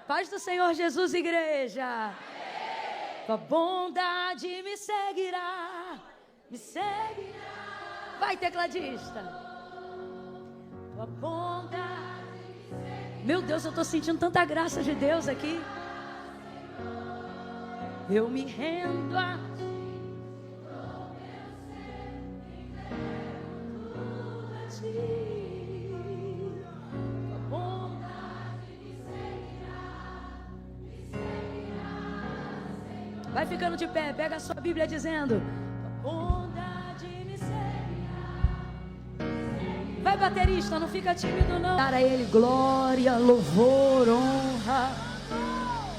Paz do Senhor Jesus, igreja. Tua bondade me seguirá, me seguirá. Vai, tecladista. Tua bondade me seguirá. Meu Deus, eu estou sentindo tanta graça de Deus aqui. Eu me rendo a ti. Vai ficando de pé, pega a sua Bíblia dizendo: bondade me seguirá. Vai, baterista, não fica tímido não. Dar a Ele glória, louvor, honra,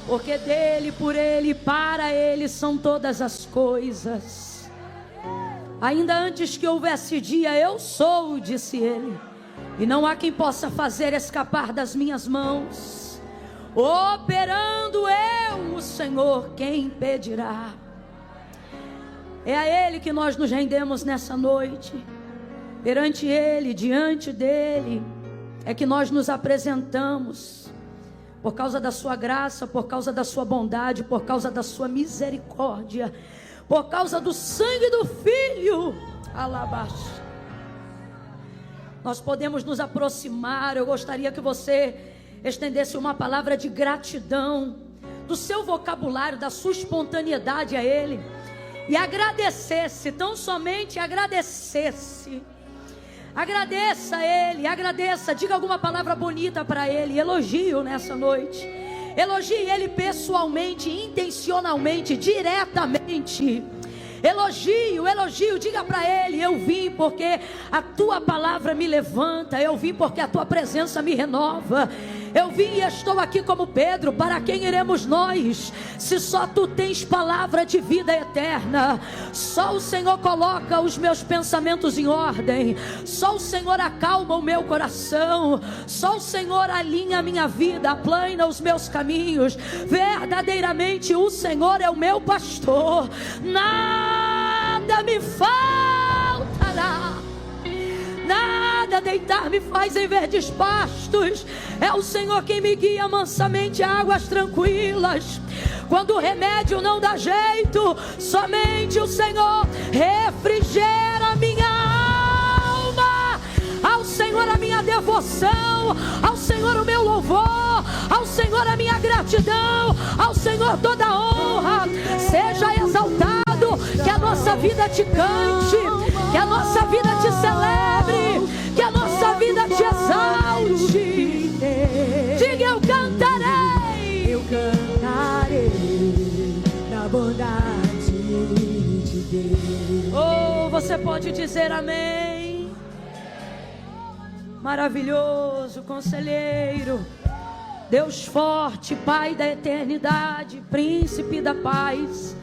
porque dele, por Ele, para Ele são todas as coisas. Ainda antes que houvesse dia, eu sou, disse Ele, e não há quem possa fazer escapar das minhas mãos. Operando eu, o Senhor, quem impedirá? É a Ele que nós nos rendemos nessa noite. Perante Ele, diante dEle, é que nós nos apresentamos. Por causa da sua graça, por causa da sua bondade, por causa da sua misericórdia, por causa do sangue do Filho. Alabaste. Nós podemos nos aproximar. Eu gostaria que você estendesse uma palavra de gratidão do seu vocabulário, da sua espontaneidade a Ele, e agradecesse, tão somente agradecesse. Agradeça a Ele, agradeça, diga alguma palavra bonita para Ele, elogio nessa noite. Elogie Ele pessoalmente, intencionalmente, diretamente. Elogio, diga para Ele: eu vim porque a tua palavra me levanta, eu vim porque a tua presença me renova. Eu vim e estou aqui como Pedro. Para quem iremos nós, se só tu tens palavra de vida eterna? Só o Senhor coloca os meus pensamentos em ordem, só o Senhor acalma o meu coração, só o Senhor alinha a minha vida, aplana os meus caminhos. Verdadeiramente o Senhor é o meu pastor, nada me faltará. Nada deitar-me faz em verdes pastos. É o Senhor quem me guia mansamente a águas tranquilas. Quando o remédio não dá jeito, somente o Senhor refrigera a minha alma. Ao Senhor a minha devoção, ao Senhor o meu louvor, ao Senhor a minha gratidão, ao Senhor toda a honra. Seja exaltado, que a nossa vida te cante, que a nossa vida te celebre, que a nossa vida te exalte. Diga: eu cantarei na bondade de Deus. Oh, você pode dizer amém? Maravilhoso conselheiro, Deus forte, Pai da eternidade, Príncipe da paz,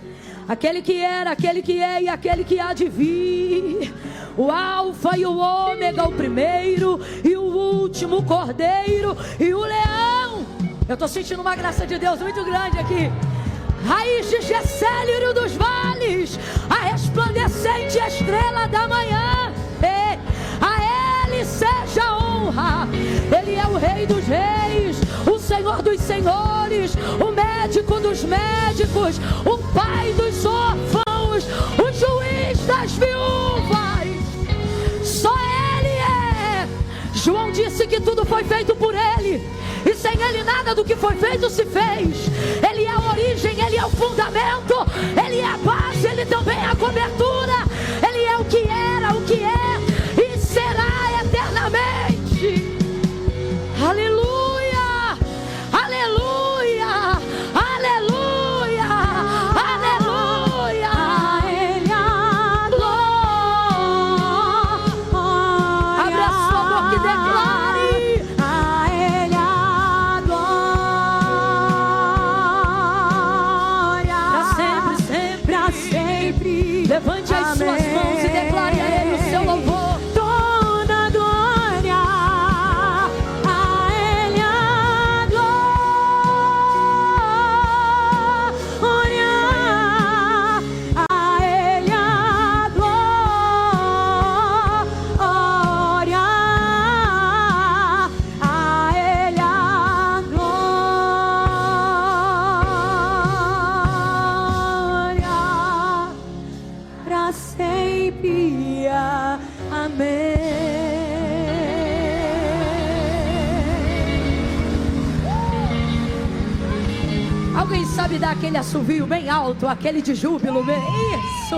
aquele que era, aquele que é e aquele que há de vir, o Alfa e o Ômega, o primeiro e o último, o Cordeiro e o Leão. Eu estou sentindo uma graça de Deus muito grande aqui. Raiz de Jessé, lírio dos vales, a resplandecente estrela da manhã. A Ele seja a honra. Ele é o Rei dos reis, o Senhor dos senhores, o médico dos médicos, o Pai dos órfãos, o juiz das viúvas. Só Ele é. João disse que tudo foi feito por Ele, e sem Ele nada do que foi feito se fez. Ele é a origem, Ele é o fundamento, Ele é a base, Ele também é a cobertura. Ele é o que era, o que é e será eternamente. Aleluia, aleluia, aleluia, aleluia. A Ele a glória. Abre a sua boca e declare: a Ele a glória. Para sempre, sempre, para sempre. Levante as Alguém sabe dar aquele assovio bem alto, aquele de júbilo? Isso,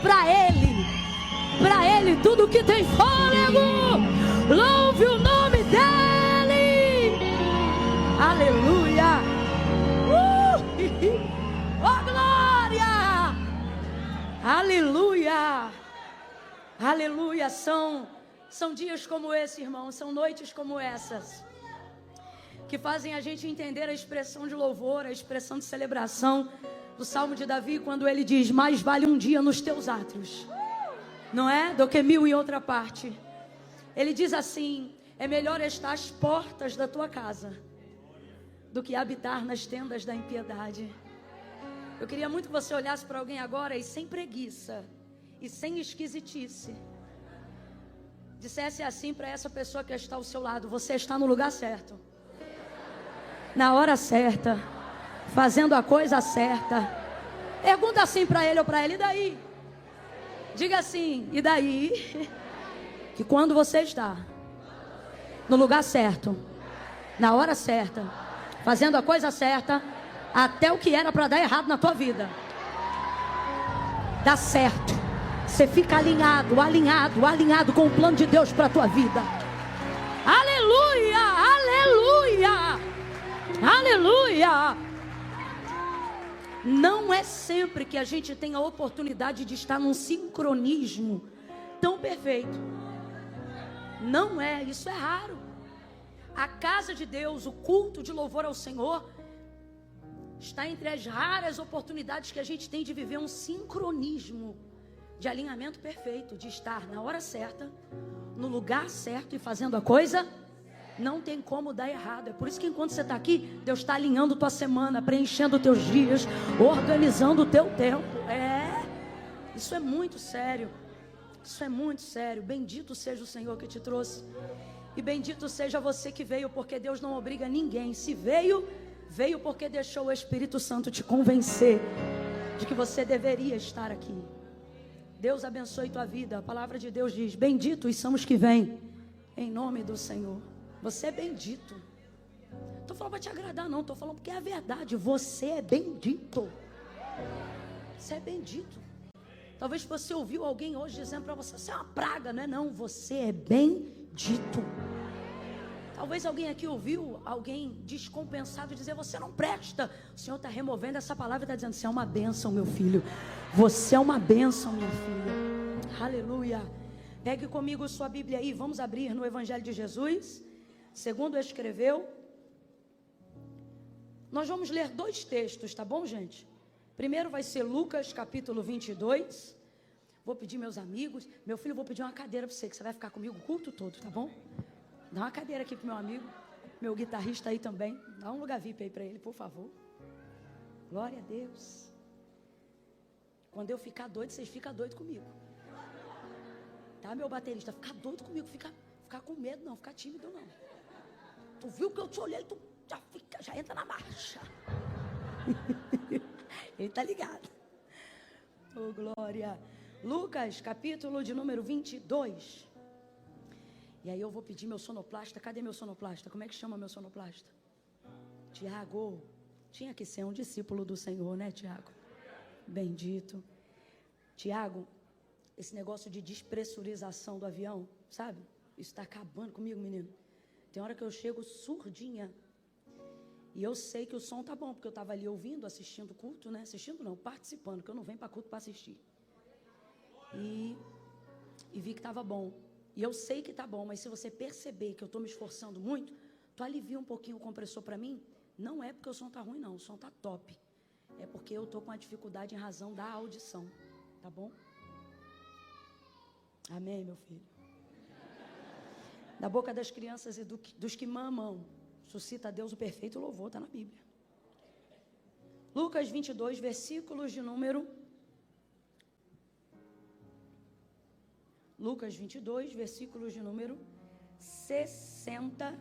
para Ele tudo que tem fôlego, louve o nome dEle. Aleluia. Oh glória, aleluia, aleluia. São dias como esse, irmãos, são noites como essas que fazem a gente entender a expressão de louvor, a expressão de celebração do Salmo de Davi, quando ele diz: mais vale um dia nos teus átrios, não é? Do que 1000 em outra parte. Ele diz assim: é melhor estar às portas da tua casa do que habitar nas tendas da impiedade. Eu queria muito que você olhasse para alguém agora e sem preguiça e sem esquisitice dissesse assim para essa pessoa que está ao seu lado: você está no lugar certo, na hora certa, fazendo a coisa certa. Pergunta assim para ele ou para ela: e daí? Diga assim: e daí? Que quando você está no lugar certo, na hora certa, fazendo a coisa certa, até o que era para dar errado na tua vida dá certo. Você fica alinhado com o plano de Deus para a tua vida. Aleluia, aleluia, aleluia. Não é sempre que a gente tem a oportunidade de estar num sincronismo tão perfeito. Não é, isso é raro. A casa de Deus, o culto de louvor ao Senhor, está entre as raras oportunidades que a gente tem de viver um sincronismo de alinhamento perfeito, de estar na hora certa, no lugar certo e fazendo a coisa. Não tem como dar errado. É por isso que enquanto você está aqui, Deus está alinhando tua semana, preenchendo teus dias, organizando o teu tempo. Isso é muito sério. Isso é muito sério. Bendito seja o Senhor que te trouxe. E bendito seja você que veio, porque Deus não obriga ninguém. Se veio, veio porque deixou o Espírito Santo te convencer de que você deveria estar aqui. Deus abençoe tua vida. A palavra de Deus diz: benditos são os que vêm em nome do Senhor. Você é bendito. Não estou falando para te agradar, não. Estou falando porque é a verdade. Você é bendito. Você é bendito. Talvez você ouviu alguém hoje dizendo para você: você é uma praga. Não é não, você é bendito. Talvez alguém aqui ouviu alguém descompensado dizer: você não presta. O Senhor está removendo essa palavra e está dizendo: você é uma bênção, meu filho. Você é uma bênção, minha filha. Aleluia. Pegue comigo sua Bíblia aí. Vamos abrir no Evangelho de Jesus, segundo escreveu. Nós vamos ler 2 textos, tá bom, gente? Primeiro vai ser Lucas capítulo 22. Vou pedir meus amigos. Meu filho, vou pedir uma cadeira para você, que você vai ficar comigo o culto todo, tá bom? Dá uma cadeira aqui pro meu amigo, meu guitarrista aí também. Dá um lugar VIP aí para ele, por favor. Glória a Deus. Quando eu ficar doido, vocês ficam doidos comigo. Tá, meu baterista? Ficar doido comigo, ficar com medo não, ficar tímido não. Tu viu que eu te olhei, tu já entra na marcha. Ele tá ligado. Oh, glória. Lucas, capítulo de número 22. E aí eu vou pedir meu sonoplasta. Cadê meu sonoplasta? Como é que chama meu sonoplasta? Tiago. Tinha que ser um discípulo do Senhor, né, Tiago? Bendito. Tiago, esse negócio de despressurização do avião, sabe? Isso está acabando comigo, menino. Tem hora que eu chego surdinha. E eu sei que o som tá bom, porque eu estava ali ouvindo, assistindo o culto, né? Assistindo não, participando, que eu não venho para culto para assistir. E vi que estava bom. E eu sei que tá bom, mas se você perceber que eu estou me esforçando muito, tu alivia um pouquinho o compressor para mim. Não é porque o som tá ruim, não. O som tá top. É porque eu estou com uma dificuldade em razão da audição. Tá bom? Amém, meu filho? Da boca das crianças e dos que mamam, suscita a Deus o perfeito louvor. Está na Bíblia. Lucas 22, versículos de número... Lucas 22, versículos de número 60,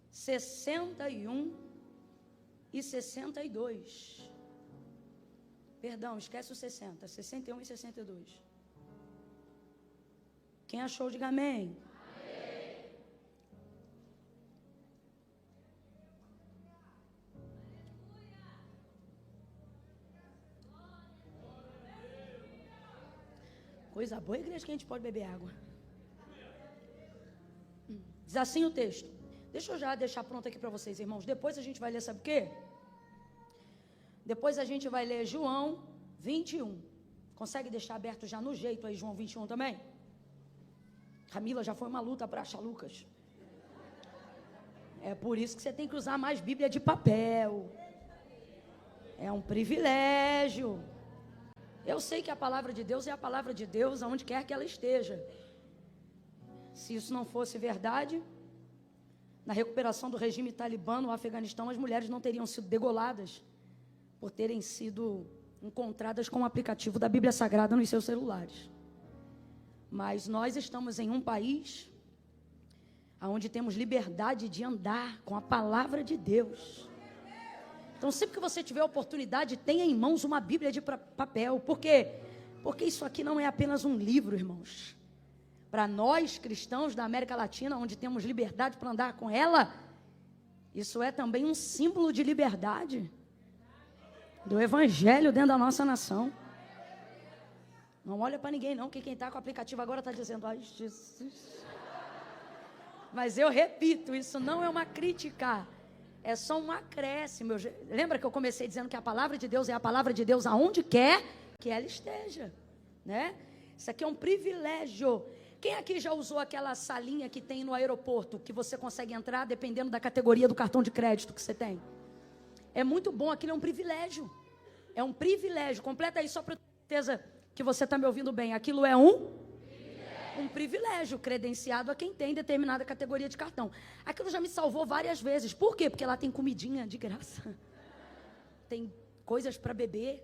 61 e 62. Perdão, esquece o 60, 61 e 62. Quem achou, diga amém. Amém. Coisa boa, igreja, que a gente pode beber água. Diz assim o texto. Deixa eu já deixar pronto aqui para vocês, irmãos. Depois a gente vai ler, sabe o quê? Depois a gente vai ler João 21. Consegue deixar aberto já no jeito aí, João 21 também? Camila, já foi uma luta para achar Lucas. É por isso que você tem que usar mais Bíblia de papel. É um privilégio. Eu sei que a palavra de Deus é a palavra de Deus aonde quer que ela esteja. Se isso não fosse verdade, na recuperação do regime talibã no Afeganistão, as mulheres não teriam sido degoladas por terem sido encontradas com o aplicativo da Bíblia Sagrada nos seus celulares. Mas nós estamos em um país onde temos liberdade de andar com a palavra de Deus. Então, sempre que você tiver oportunidade, tenha em mãos uma Bíblia de papel. Por quê? Porque isso aqui não é apenas um livro, irmãos. Para nós, cristãos da América Latina, onde temos liberdade para andar com ela, isso é também um símbolo de liberdade do Evangelho dentro da nossa nação. Não olha para ninguém não, que quem está com o aplicativo agora está dizendo, ai, Jesus. Mas eu repito, isso não é uma crítica, é só um acréscimo. Lembra que eu comecei dizendo que a palavra de Deus é a palavra de Deus aonde quer que ela esteja, né? Isso aqui é um privilégio. Quem aqui já usou aquela salinha que tem no aeroporto, que você consegue entrar dependendo da categoria do cartão de crédito que você tem? É muito bom, aquilo é um privilégio. É um privilégio. Completa aí só para ter certeza que você está me ouvindo bem. Aquilo é um privilégio credenciado a quem tem determinada categoria de cartão. Aquilo já me salvou várias vezes. Por quê? Porque lá tem comidinha de graça. Tem coisas para beber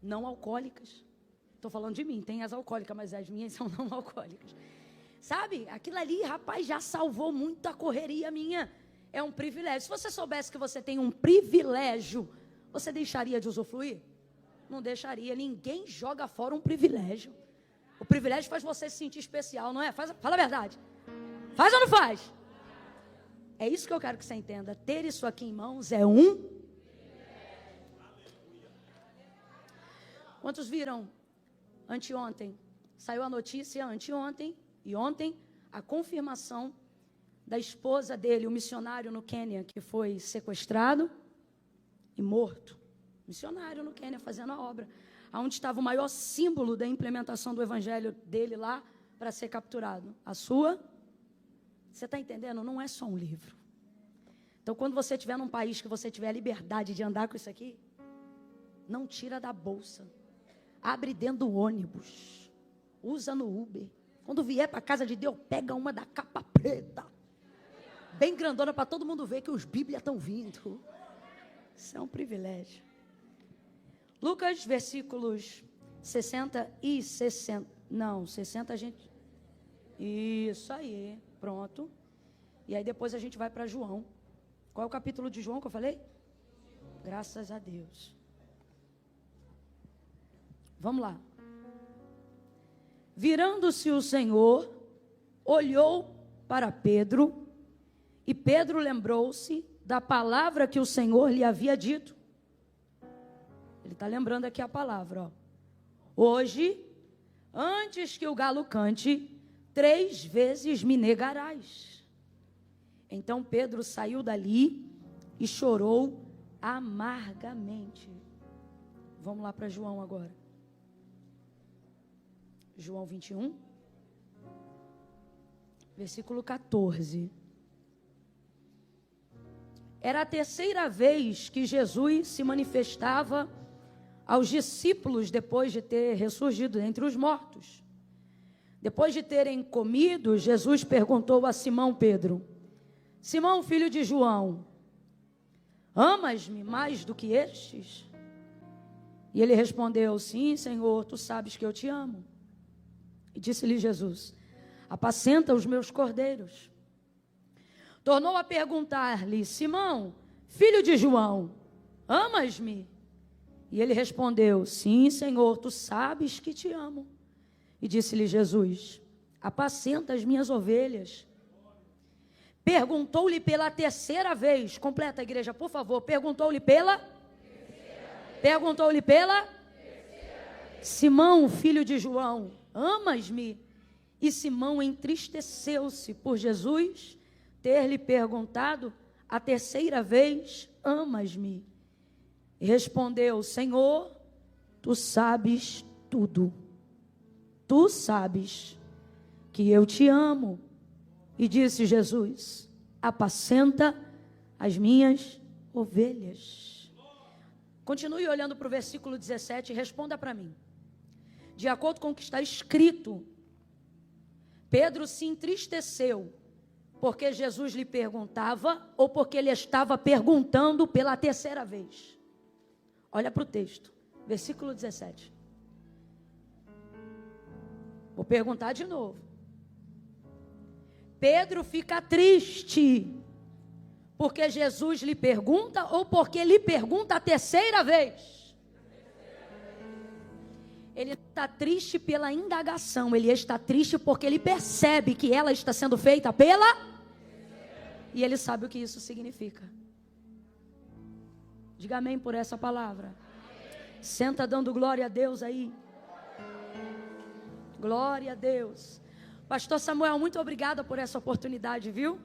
não alcoólicas. Estou falando de mim, tem as alcoólicas, mas as minhas são não alcoólicas. Sabe? Aquilo ali, rapaz, já salvou muito a correria minha. É um privilégio. Se você soubesse que você tem um privilégio, você deixaria de usufruir? Não deixaria. Ninguém joga fora um privilégio. O privilégio faz você se sentir especial, não é? Fala a verdade. Faz ou não faz? É isso que eu quero que você entenda. Ter isso aqui em mãos é um... Quantos viram anteontem? Saiu a notícia anteontem e ontem a confirmação da esposa dele, o missionário no Quênia, que foi sequestrado e morto. Missionário no Quênia, fazendo a obra. Onde estava o maior símbolo da implementação do evangelho dele lá para ser capturado. A sua, você está entendendo? Não é só um livro. Então, quando você estiver num país que você tiver a liberdade de andar com isso aqui, não tira da bolsa. Abre dentro do ônibus. Usa no Uber. Quando vier para a casa de Deus, pega uma da capa preta. Bem grandona para todo mundo ver que os Bíblias estão vindo. Isso é um privilégio. Lucas, versículos 60 e 60. Não, 60 a gente... Isso aí, pronto. E aí depois a gente vai para João. Qual é o capítulo de João que eu falei? Graças a Deus. Vamos lá. Virando-se o Senhor, olhou para Pedro, e Pedro lembrou-se da palavra que o Senhor lhe havia dito. Ele está lembrando aqui a palavra, ó. Hoje, antes que o galo cante, 3 vezes me negarás. Então Pedro saiu dali e chorou amargamente. Vamos lá para João agora. João 21, versículo 14. Era a 3ª vez que Jesus se manifestava aos discípulos depois de ter ressurgido entre os mortos. Depois de terem comido, Jesus perguntou a Simão Pedro: Simão, filho de João, amas-me mais do que estes? E ele respondeu: sim, Senhor, tu sabes que eu te amo. E disse-lhe Jesus: apacenta os meus cordeiros. Tornou a perguntar-lhe: Simão, filho de João, amas-me? E ele respondeu: sim, Senhor, tu sabes que te amo. E disse-lhe Jesus: apacenta as minhas ovelhas. Perguntou-lhe pela 3ª vez. Completa a igreja, por favor. Perguntou-lhe pela? Perguntou-lhe pela? Simão, filho de João, amas-me? E Simão entristeceu-se por Jesus ter lhe perguntado a terceira vez, amas-me? E respondeu, Senhor, tu sabes tudo. Tu sabes que eu te amo. E disse Jesus, apacenta as minhas ovelhas. Continue olhando para o versículo 17 e responda para mim. De acordo com o que está escrito, Pedro se entristeceu porque Jesus lhe perguntava ou porque ele estava perguntando pela terceira vez. Olha para o texto, versículo 17. Vou perguntar de novo. Pedro fica triste porque Jesus lhe pergunta ou porque lhe pergunta a terceira vez? Ele está triste pela indagação, ele está triste porque ele percebe que ela está sendo feita pela... E ele sabe o que isso significa. Diga amém por essa palavra. Senta dando glória a Deus aí. Glória a Deus. Pastor Samuel, muito obrigada por essa oportunidade, viu?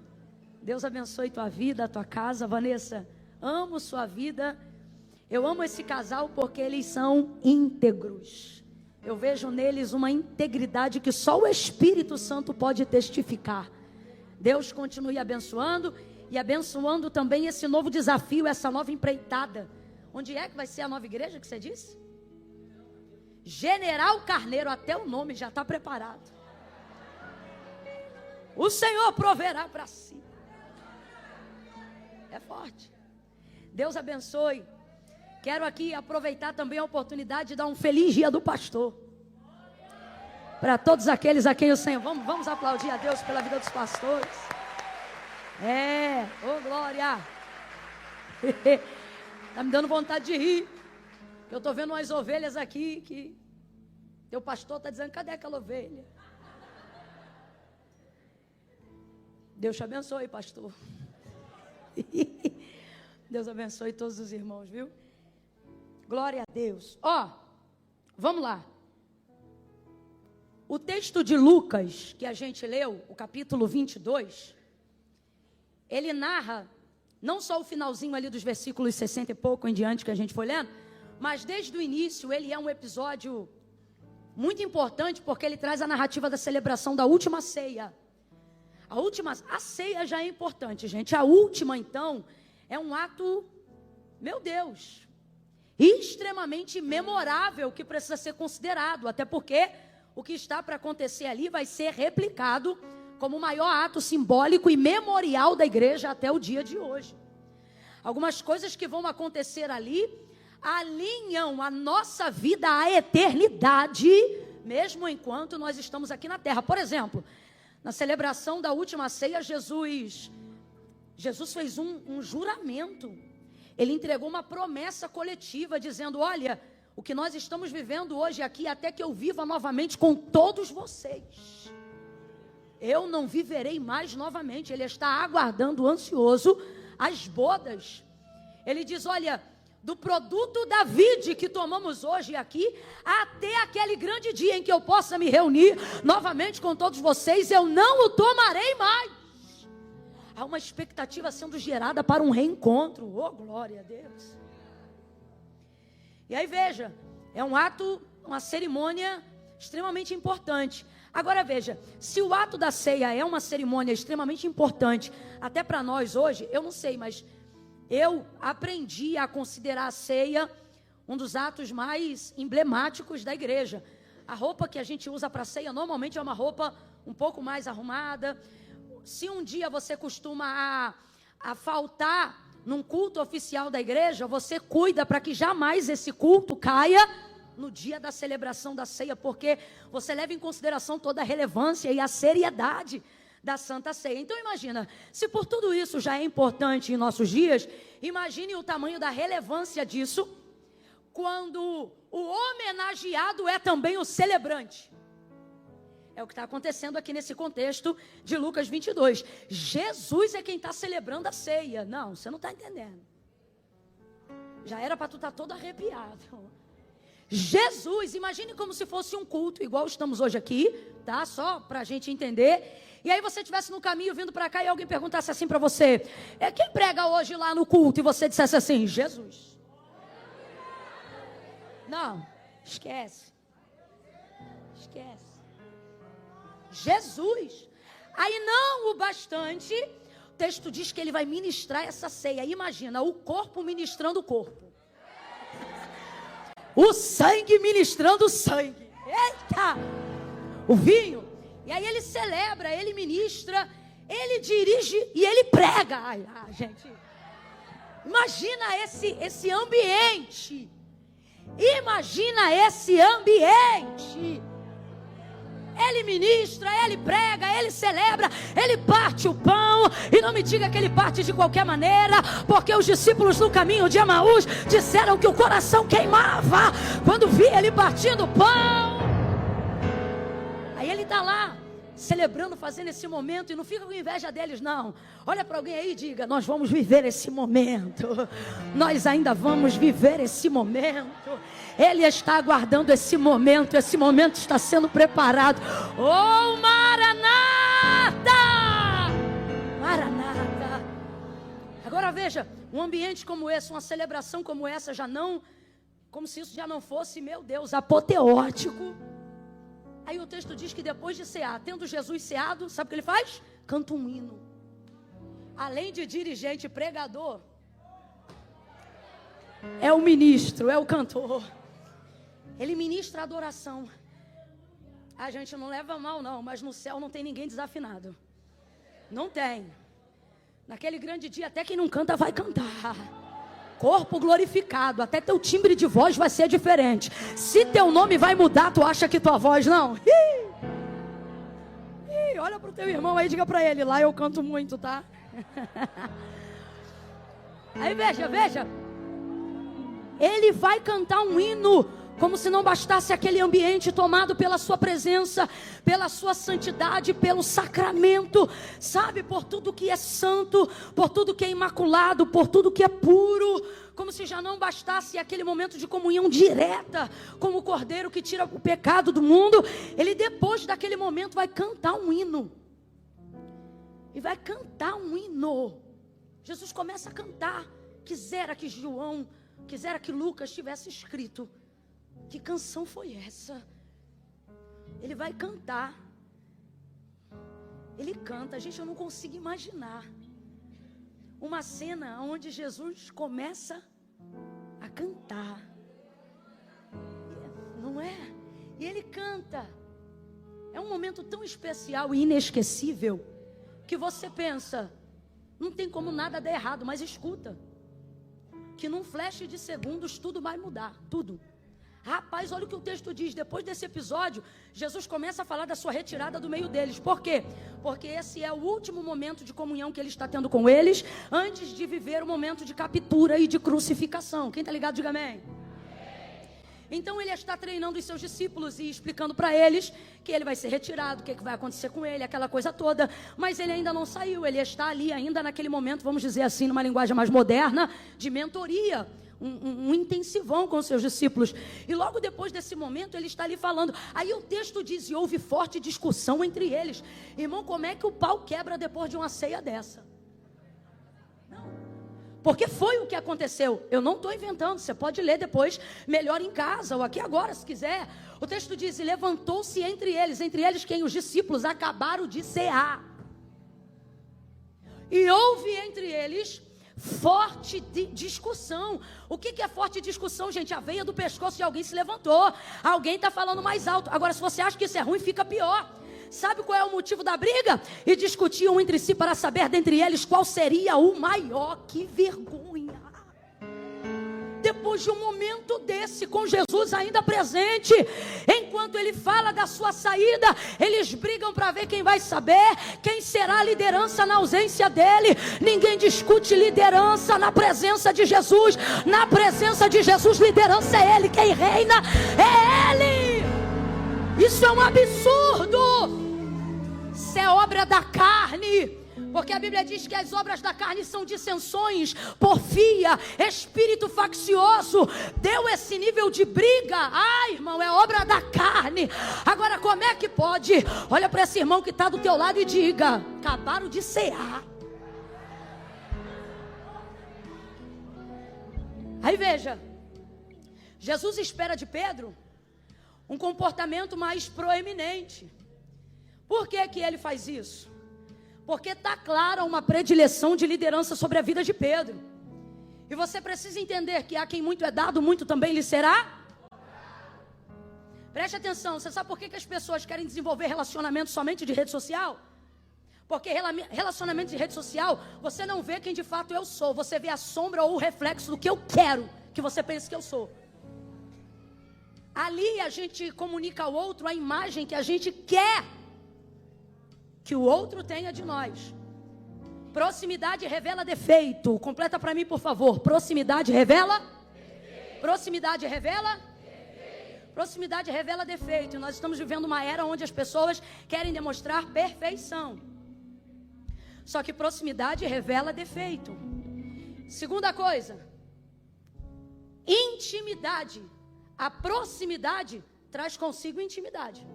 Deus abençoe tua vida, tua casa. Vanessa, amo sua vida. Eu amo esse casal porque eles são íntegros. Eu vejo neles uma integridade que só o Espírito Santo pode testificar. Deus continue abençoando e abençoando também esse novo desafio, essa nova empreitada. Onde é que vai ser a nova igreja que você disse? General Carneiro, até o nome já está preparado. O Senhor proverá para si. É forte. Deus abençoe. Quero aqui aproveitar também a oportunidade de dar um feliz dia do pastor. Para todos aqueles a quem o Senhor... Vamos aplaudir a Deus pela vida dos pastores. Ô glória. Está me dando vontade de rir. Eu estou vendo umas ovelhas aqui que... Teu pastor está dizendo, cadê aquela ovelha? Deus te abençoe, pastor. Deus abençoe todos os irmãos, viu? Glória a Deus. Vamos lá. O texto de Lucas, que a gente leu, o capítulo 22, ele narra, não só o finalzinho ali dos versículos 60 e pouco em diante que a gente foi lendo, mas desde o início ele é um episódio muito importante, porque ele traz a narrativa da celebração da última ceia. A ceia já é importante, gente. A última, então, é um ato, meu Deus, extremamente memorável que precisa ser considerado, até porque o que está para acontecer ali vai ser replicado como o maior ato simbólico e memorial da igreja até o dia de hoje. Algumas coisas que vão acontecer ali alinham a nossa vida à eternidade, mesmo enquanto nós estamos aqui na terra. Por exemplo, na celebração da última ceia, Jesus fez um juramento. Ele entregou uma promessa coletiva, dizendo, olha, o que nós estamos vivendo hoje aqui, até que eu viva novamente com todos vocês, eu não viverei mais novamente. Ele está aguardando, ansioso, as bodas. Ele diz, olha, do produto da vide que tomamos hoje aqui, até aquele grande dia em que eu possa me reunir novamente com todos vocês, eu não o tomarei mais. Há uma expectativa sendo gerada para um reencontro. Oh, glória a Deus. E aí veja, é um ato, uma cerimônia extremamente importante. Agora veja, se o ato da ceia é uma cerimônia extremamente importante, até para nós hoje, eu não sei, mas eu aprendi a considerar a ceia um dos atos mais emblemáticos da igreja. A roupa que a gente usa para a ceia normalmente é uma roupa um pouco mais arrumada. Se um dia você costuma a faltar num culto oficial da igreja, você cuida para que jamais esse culto caia no dia da celebração da ceia, porque você leva em consideração toda a relevância e a seriedade da Santa Ceia. Então imagina, se por tudo isso já é importante em nossos dias, imagine o tamanho da relevância disso, quando o homenageado é também o celebrante. É o que está acontecendo aqui nesse contexto de Lucas 22. Jesus é quem está celebrando a ceia. Não, você não está entendendo. Já era para tu estar todo arrepiado. Jesus, imagine como se fosse um culto, igual estamos hoje aqui, tá? Só pra gente entender. E aí você estivesse no caminho vindo para cá e alguém perguntasse assim para você: quem prega hoje lá no culto? E você dissesse assim: Jesus. Não, esquece. Esquece. Jesus. Aí não o bastante, o texto diz que ele vai ministrar essa ceia. Imagina, o corpo ministrando o corpo. O sangue ministrando o sangue. Eita! O vinho. E aí ele celebra, ele ministra, ele dirige e ele prega. Ai, gente. Imagina esse ambiente. Imagina esse ambiente. Ele ministra, ele prega, ele celebra, ele parte o pão. E não me diga que ele parte de qualquer maneira, porque os discípulos no caminho de Emaús disseram que o coração queimava quando via ele partindo o pão. Aí ele está lá, celebrando, fazendo esse momento. E não fica com inveja deles, não. Olha para alguém aí e diga: nós vamos viver esse momento. Nós ainda vamos viver esse momento. Ele está aguardando esse momento. Esse momento está sendo preparado. Oh, Maranata! Maranata! Agora veja, um ambiente como esse, uma celebração como essa, já não, como se isso já não fosse, meu Deus, apoteótico. Aí o texto diz que depois de cear, tendo Jesus ceado, sabe o que ele faz? Canta um hino. Além de dirigente, pregador, é o ministro, é o cantor. Ele ministra a adoração. A gente não leva mal não, mas no céu não tem ninguém desafinado. Não tem. Naquele grande dia, até quem não canta vai cantar. Corpo glorificado, até teu timbre de voz vai ser diferente. Se teu nome vai mudar, tu acha que tua voz não? Olha pro teu irmão aí e diga pra ele: lá eu canto muito, tá? Aí veja. Ele vai cantar um hino, como se não bastasse aquele ambiente tomado pela sua presença, pela sua santidade, pelo sacramento, sabe, por tudo que é santo, por tudo que é imaculado, por tudo que é puro, como se já não bastasse aquele momento de comunhão direta, como o cordeiro que tira o pecado do mundo. Ele, depois daquele momento, vai cantar um hino, e vai cantar um hino. Jesus começa a cantar. Quisera que Lucas tivesse escrito: que canção foi essa? Ele vai cantar. Ele canta. Gente, eu não consigo imaginar uma cena onde Jesus começa a cantar. Não é? E ele canta. É um momento tão especial e inesquecível que você pensa: não tem como nada dar errado, mas escuta, que num flash de segundos tudo vai mudar, tudo. Rapaz, olha o que o texto diz. Depois desse episódio, Jesus começa a falar da sua retirada do meio deles. Por quê? Porque esse é o último momento de comunhão que ele está tendo com eles, antes de viver o momento de captura e de crucificação. Quem está ligado, diga amém. Então ele está treinando os seus discípulos e explicando para eles que ele vai ser retirado, o que vai acontecer com ele, aquela coisa toda. Mas ele ainda não saiu, ele está ali ainda naquele momento, vamos dizer assim, numa linguagem mais moderna, de mentoria. Um intensivão com os seus discípulos. E logo depois desse momento ele está ali falando. Aí o texto diz: e houve forte discussão entre eles. Irmão, como é que o pau quebra depois de uma ceia dessa? Não. Porque foi o que aconteceu. Eu não estou inventando, você pode ler depois, melhor em casa ou aqui agora se quiser. O texto diz: e levantou-se entre eles quem? Os discípulos acabaram de cear. E houve entre eles forte discussão. O que é forte discussão, gente? A veia do pescoço de alguém se levantou. Alguém está falando mais alto. Agora, se você acha que isso é ruim, fica pior. Sabe qual é o motivo da briga? E discutiam entre si para saber dentre eles qual seria o maior. Que vergonha! Depois de um momento desse, com Jesus ainda presente, enquanto ele fala da sua saída, eles brigam para ver quem vai saber, quem será a liderança na ausência dele. Ninguém discute liderança na presença de Jesus. Na presença de Jesus, liderança é ele. Quem reina é ele. Isso é um absurdo. Isso é obra da carne. Porque a Bíblia diz que as obras da carne são dissensões, porfia, espírito faccioso. Deu esse nível de briga. Ai, irmão, é obra da carne. Agora, como é que pode? Olha para esse irmão que está do teu lado e diga: acabaram de cear. Aí veja, Jesus espera de Pedro um comportamento mais proeminente. Por que que ele faz isso? Porque está clara uma predileção de liderança sobre a vida de Pedro. E você precisa entender que a quem muito é dado, muito também lhe será. Preste atenção, você sabe por que as pessoas querem desenvolver relacionamento somente de rede social? Porque relacionamento de rede social, você não vê quem de fato eu sou. Você vê a sombra ou o reflexo do que eu quero que você pense que eu sou. Ali a gente comunica ao outro a imagem que a gente quer que o outro tenha de nós. Proximidade revela defeito. Completa para mim, por favor. Proximidade revela defeito. Proximidade revela defeito. Proximidade revela defeito. Nós estamos vivendo uma era onde as pessoas querem demonstrar perfeição. Só que proximidade revela defeito. Segunda coisa, intimidade. A proximidade traz consigo intimidade.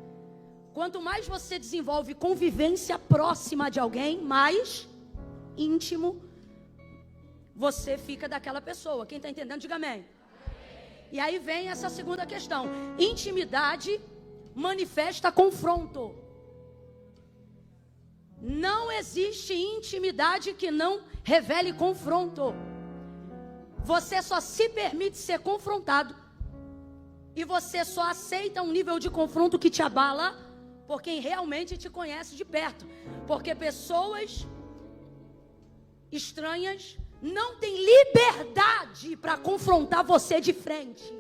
Quanto mais você desenvolve convivência próxima de alguém, mais íntimo você fica daquela pessoa. Quem está entendendo, diga amém. E aí vem essa segunda questão. Intimidade manifesta confronto. Não existe intimidade que não revele confronto. Você só se permite ser confrontado. E você só aceita um nível de confronto que te abala por quem realmente te conhece de perto. Porque pessoas estranhas não têm liberdade para confrontar você de frente.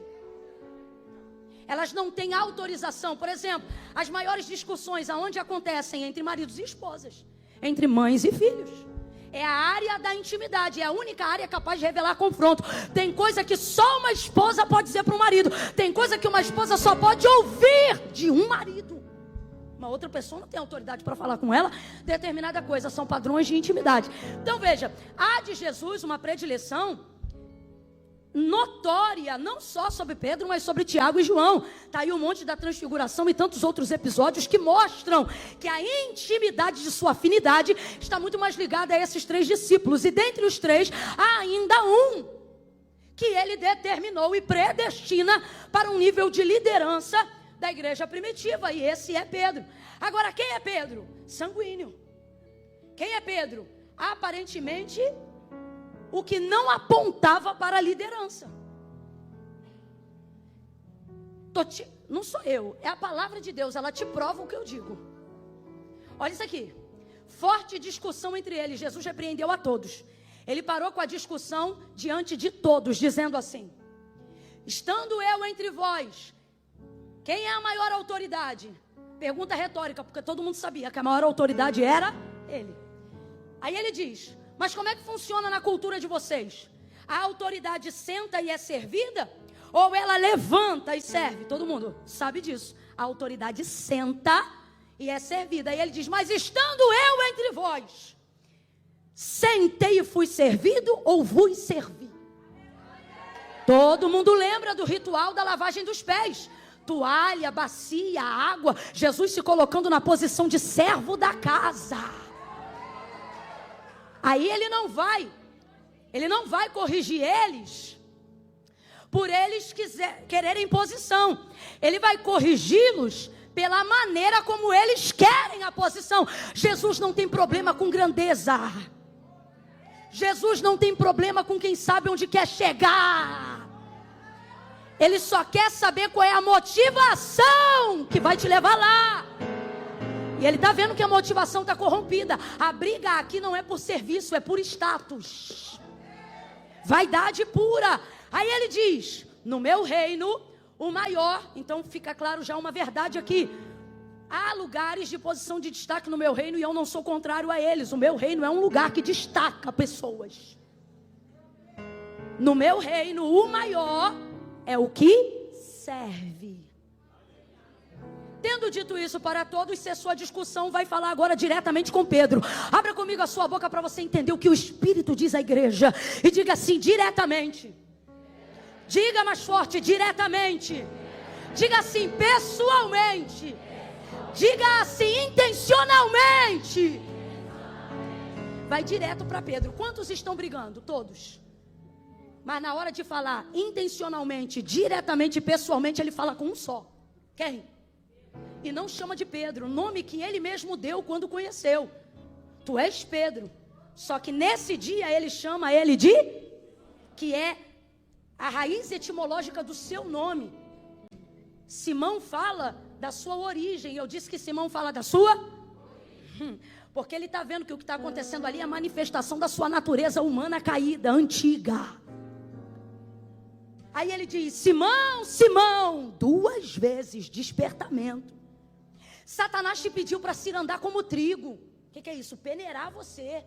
Elas não têm autorização. Por exemplo, as maiores discussões aonde acontecem entre maridos e esposas, entre mães e filhos. É a área da intimidade, é a única área capaz de revelar confronto. Tem coisa que só uma esposa pode dizer para um marido. Tem coisa que uma esposa só pode ouvir de um marido. Uma outra pessoa não tem autoridade para falar com ela determinada coisa. São padrões de intimidade. Então veja, há de Jesus uma predileção notória, não só sobre Pedro, mas sobre Tiago e João. Está aí um monte da transfiguração e tantos outros episódios que mostram que a intimidade de sua afinidade está muito mais ligada a esses três discípulos. E dentre os três, há ainda um que ele determinou e predestina para um nível de liderança da igreja primitiva. E esse é Pedro. Agora, quem é Pedro? Sanguíneo. Quem é Pedro? Aparentemente o que não apontava para a liderança. Não sou eu, é a palavra de Deus, ela te prova o que eu digo. Olha isso aqui. Forte discussão entre eles, Jesus repreendeu a todos. Ele parou com a discussão diante de todos, dizendo assim: estando eu entre vós, quem é a maior autoridade? Pergunta retórica, porque todo mundo sabia que a maior autoridade era ele. Aí ele diz: mas como é que funciona na cultura de vocês? A autoridade senta e é servida? Ou ela levanta e serve? Todo mundo sabe disso. A autoridade senta e é servida. E ele diz: mas estando eu entre vós, sentei e fui servido ou vos servi? Todo mundo lembra do ritual da lavagem dos pés. Toalha, bacia, água. Jesus se colocando na posição de servo da casa. Aí ele não vai corrigir eles por eles quererem posição. Ele vai corrigi-los pela maneira como eles querem a posição. Jesus não tem problema com grandeza. Jesus não tem problema com quem sabe onde quer chegar. Ele só quer saber qual é a motivação que vai te levar lá. E ele está vendo que a motivação está corrompida. A briga aqui não é por serviço, é por status. Vaidade pura. Aí ele diz: no meu reino, o maior. Então fica claro já uma verdade aqui. Há lugares de posição de destaque no meu reino e eu não sou contrário a eles. O meu reino é um lugar que destaca pessoas. No meu reino, o maior é o que serve. Tendo dito isso para todos, cessou a discussão, vai falar agora diretamente com Pedro. Abra comigo a sua boca para você entender o que o Espírito diz à igreja. E diga assim, diretamente. Diga mais forte, diretamente. Diga assim, pessoalmente. Diga assim, intencionalmente. Vai direto para Pedro. Quantos estão brigando? Todos. Mas na hora de falar intencionalmente, diretamente, pessoalmente, ele fala com um só. Quem? E não chama de Pedro, o nome que ele mesmo deu quando conheceu. Tu és Pedro. Só que nesse dia ele chama ele de, que é a raiz etimológica do seu nome. Simão fala da sua origem. Eu disse que Simão fala da sua? Porque ele está vendo que o que está acontecendo ali é a manifestação da sua natureza humana caída, antiga. Aí ele diz, Simão, Simão, 2 vezes despertamento. Satanás te pediu para se andar como trigo. O que é isso? Peneirar você.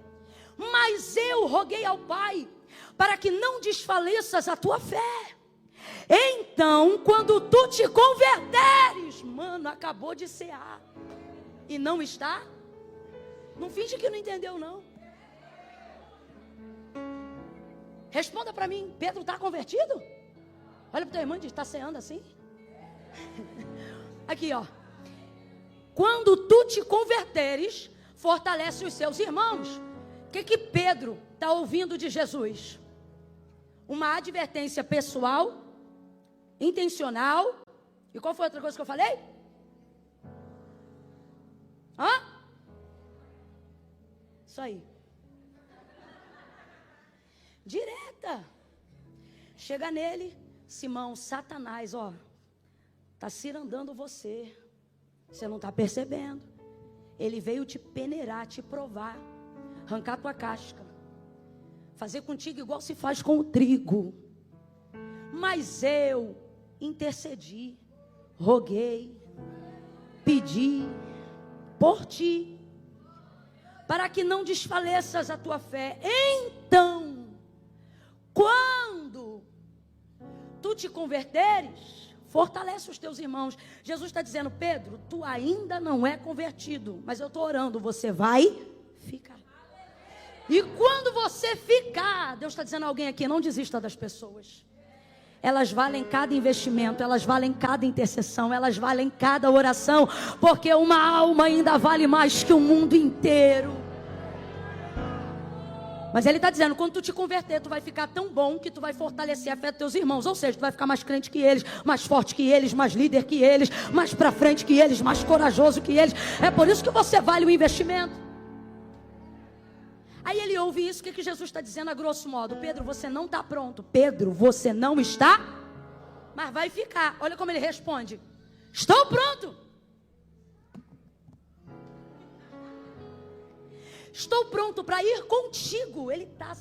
Mas eu roguei ao Pai para que não desfaleças a tua fé. Então, quando tu te converteres, mano, acabou de cear. E não está? Não finge que não entendeu, não. Responda para mim, Pedro está convertido? Olha para o teu irmão e diz, está ceando assim? Aqui, ó. Quando tu te converteres, fortalece os seus irmãos. O que Pedro está ouvindo de Jesus? Uma advertência pessoal, intencional. E qual foi a outra coisa que eu falei? Hã? Isso aí. Direta. Chega nele, Simão, Satanás, ó. Está cirandando você. Você não está percebendo. Ele veio te peneirar, te provar, arrancar tua casca, fazer contigo igual se faz com o trigo. Mas eu intercedi, roguei, pedi por ti, para que não desfaleças a tua fé. Então, quando tu te converteres, fortalece os teus irmãos. Jesus está dizendo, Pedro, tu ainda não é convertido, mas eu estou orando, você vai ficar. E quando você ficar, Deus está dizendo a alguém aqui, não desista das pessoas. Elas valem cada investimento, elas valem cada intercessão, elas valem cada oração, porque uma alma ainda vale mais que o mundo inteiro. Mas ele está dizendo, quando tu te converter, tu vai ficar tão bom que tu vai fortalecer a fé dos teus irmãos. Ou seja, tu vai ficar mais crente que eles, mais forte que eles, mais líder que eles, mais para frente que eles, mais corajoso que eles. É por isso que você vale o investimento. Aí ele ouve isso, o que Jesus está dizendo a grosso modo? Pedro, você não está pronto. Pedro, você não está, mas vai ficar. Olha como ele responde. Estou pronto. Estou pronto para ir contigo. Ele tá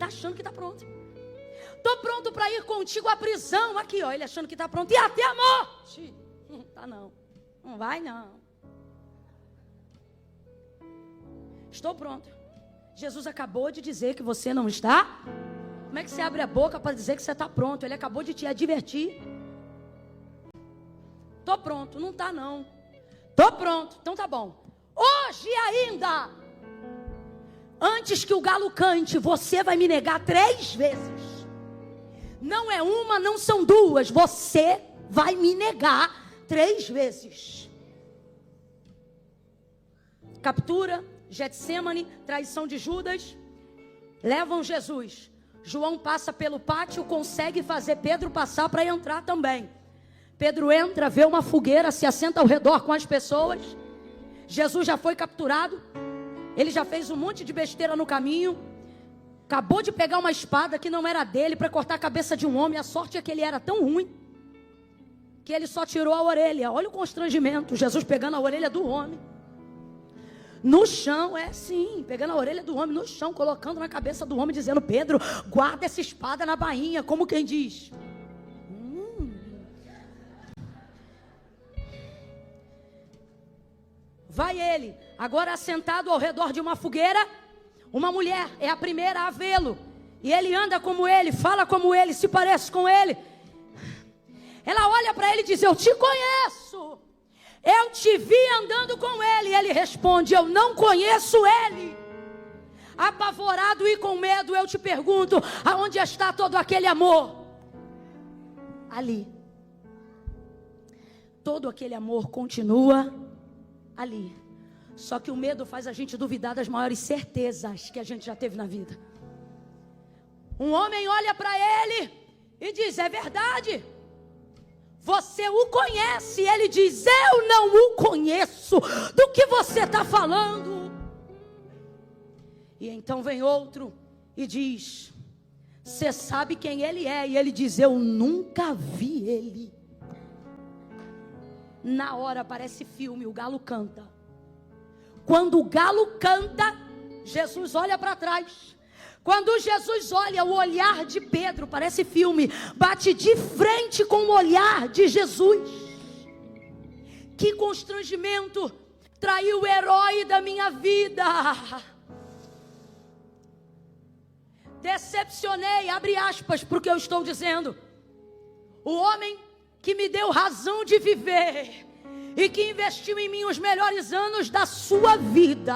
achando que está pronto. Estou pronto para ir contigo à prisão. Aqui, ó, ele achando que está pronto. E até a morte. Tá não. Não vai não. Estou pronto. Jesus acabou de dizer que você não está. Como é que você abre a boca para dizer que você está pronto? Ele acabou de te advertir. Estou pronto. Não está não. Estou pronto. Então tá bom. Hoje ainda, antes que o galo cante, você vai me negar 3 vezes. Não é uma, não são 2. Você vai me negar 3 vezes. Captura, Getsêmani, traição de Judas. Levam Jesus. João passa pelo pátio, consegue fazer Pedro passar para entrar também. Pedro entra, vê uma fogueira, se assenta ao redor com as pessoas. Jesus já foi capturado. Ele já fez um monte de besteira no caminho. Acabou de pegar uma espada que não era dele para cortar a cabeça de um homem. A sorte é que ele era tão ruim que ele só tirou a orelha. Olha o constrangimento. Jesus pegando a orelha do homem no chão, pegando a orelha do homem no chão, colocando na cabeça do homem, dizendo, Pedro, guarda essa espada na bainha, como quem diz. Vai ele, agora assentado ao redor de uma fogueira, uma mulher, é a primeira a vê-lo, e ele anda como ele, fala como ele, se parece com ele. Ela olha para ele e diz, eu te conheço, eu te vi andando com ele. Ele responde: eu não conheço ele. Apavorado e com medo, eu te pergunto: aonde está todo aquele amor? Ali. Todo aquele amor continua ali. Só que o medo faz a gente duvidar das maiores certezas que a gente já teve na vida. Um homem olha para ele e diz: é verdade, você o conhece. Ele diz: eu não o conheço. Do que você está falando? E então vem outro e diz: você sabe quem ele é? E ele diz: eu nunca vi ele. Na hora parece filme, o galo canta. Quando o galo canta, Jesus olha para trás. Quando Jesus olha, o olhar de Pedro, parece filme, bate de frente com o olhar de Jesus. Que constrangimento! Traiu o herói da minha vida. Decepcionei, abre aspas para o que eu estou dizendo. O homem que me deu razão de viver e que investiu em mim os melhores anos da sua vida.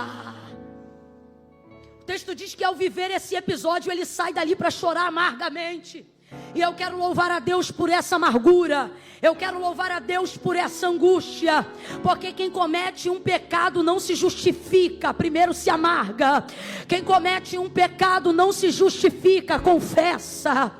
O texto diz que ao viver esse episódio, ele sai dali para chorar amargamente. E eu quero louvar a Deus por essa amargura. Eu quero louvar a Deus por essa angústia. Porque quem comete um pecado não se justifica, primeiro se amarga. Quem comete um pecado não se justifica, confessa.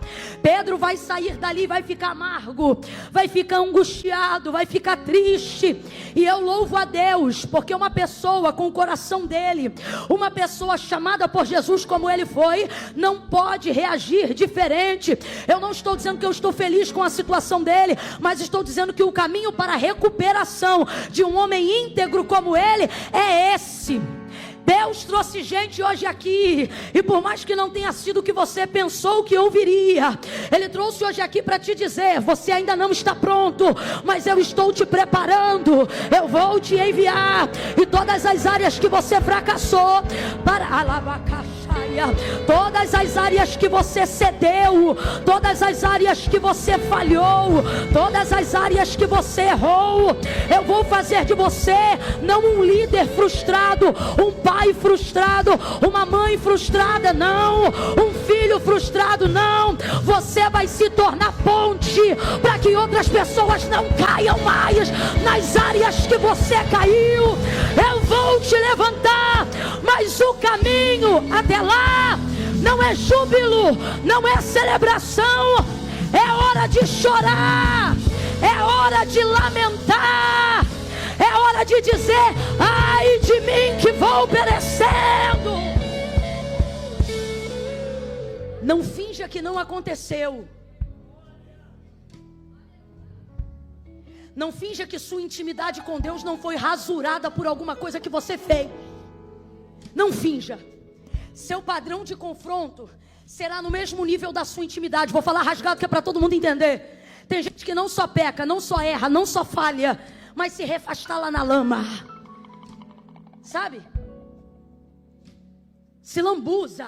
Pedro vai sair dali, vai ficar amargo, vai ficar angustiado, vai ficar triste. E eu louvo a Deus, porque uma pessoa com o coração dele, uma pessoa chamada por Jesus como ele foi, não pode reagir diferente. Eu não estou dizendo que eu estou feliz com a situação dele, mas estou dizendo que o caminho para a recuperação de um homem íntegro como ele é esse. Deus trouxe gente hoje aqui, e por mais que não tenha sido o que você pensou que ouviria, Ele trouxe hoje aqui para te dizer: você ainda não está pronto, mas eu estou te preparando, eu vou te enviar, e todas as áreas que você fracassou, para todas as áreas que você cedeu, todas as áreas que você falhou, todas as áreas que você errou, eu vou fazer de você não um líder frustrado, um pai frustrado, uma mãe frustrada, não, um filho frustrado, não. Você vai se tornar ponte para que outras pessoas não caiam mais nas áreas que você caiu. Eu vou te levantar, mas o caminho até lá não é júbilo, não é celebração, é hora de chorar, é hora de lamentar, é hora de dizer: ai de mim que vou perecendo. Não finja que não aconteceu. Não finja que sua intimidade com Deus não foi rasurada por alguma coisa que você fez. Não finja. Seu padrão de confronto será no mesmo nível da sua intimidade. Vou falar rasgado que é para todo mundo entender. Tem gente que não só peca, não só erra, não só falha, mas se refasta lá na lama. Sabe? Se lambuza.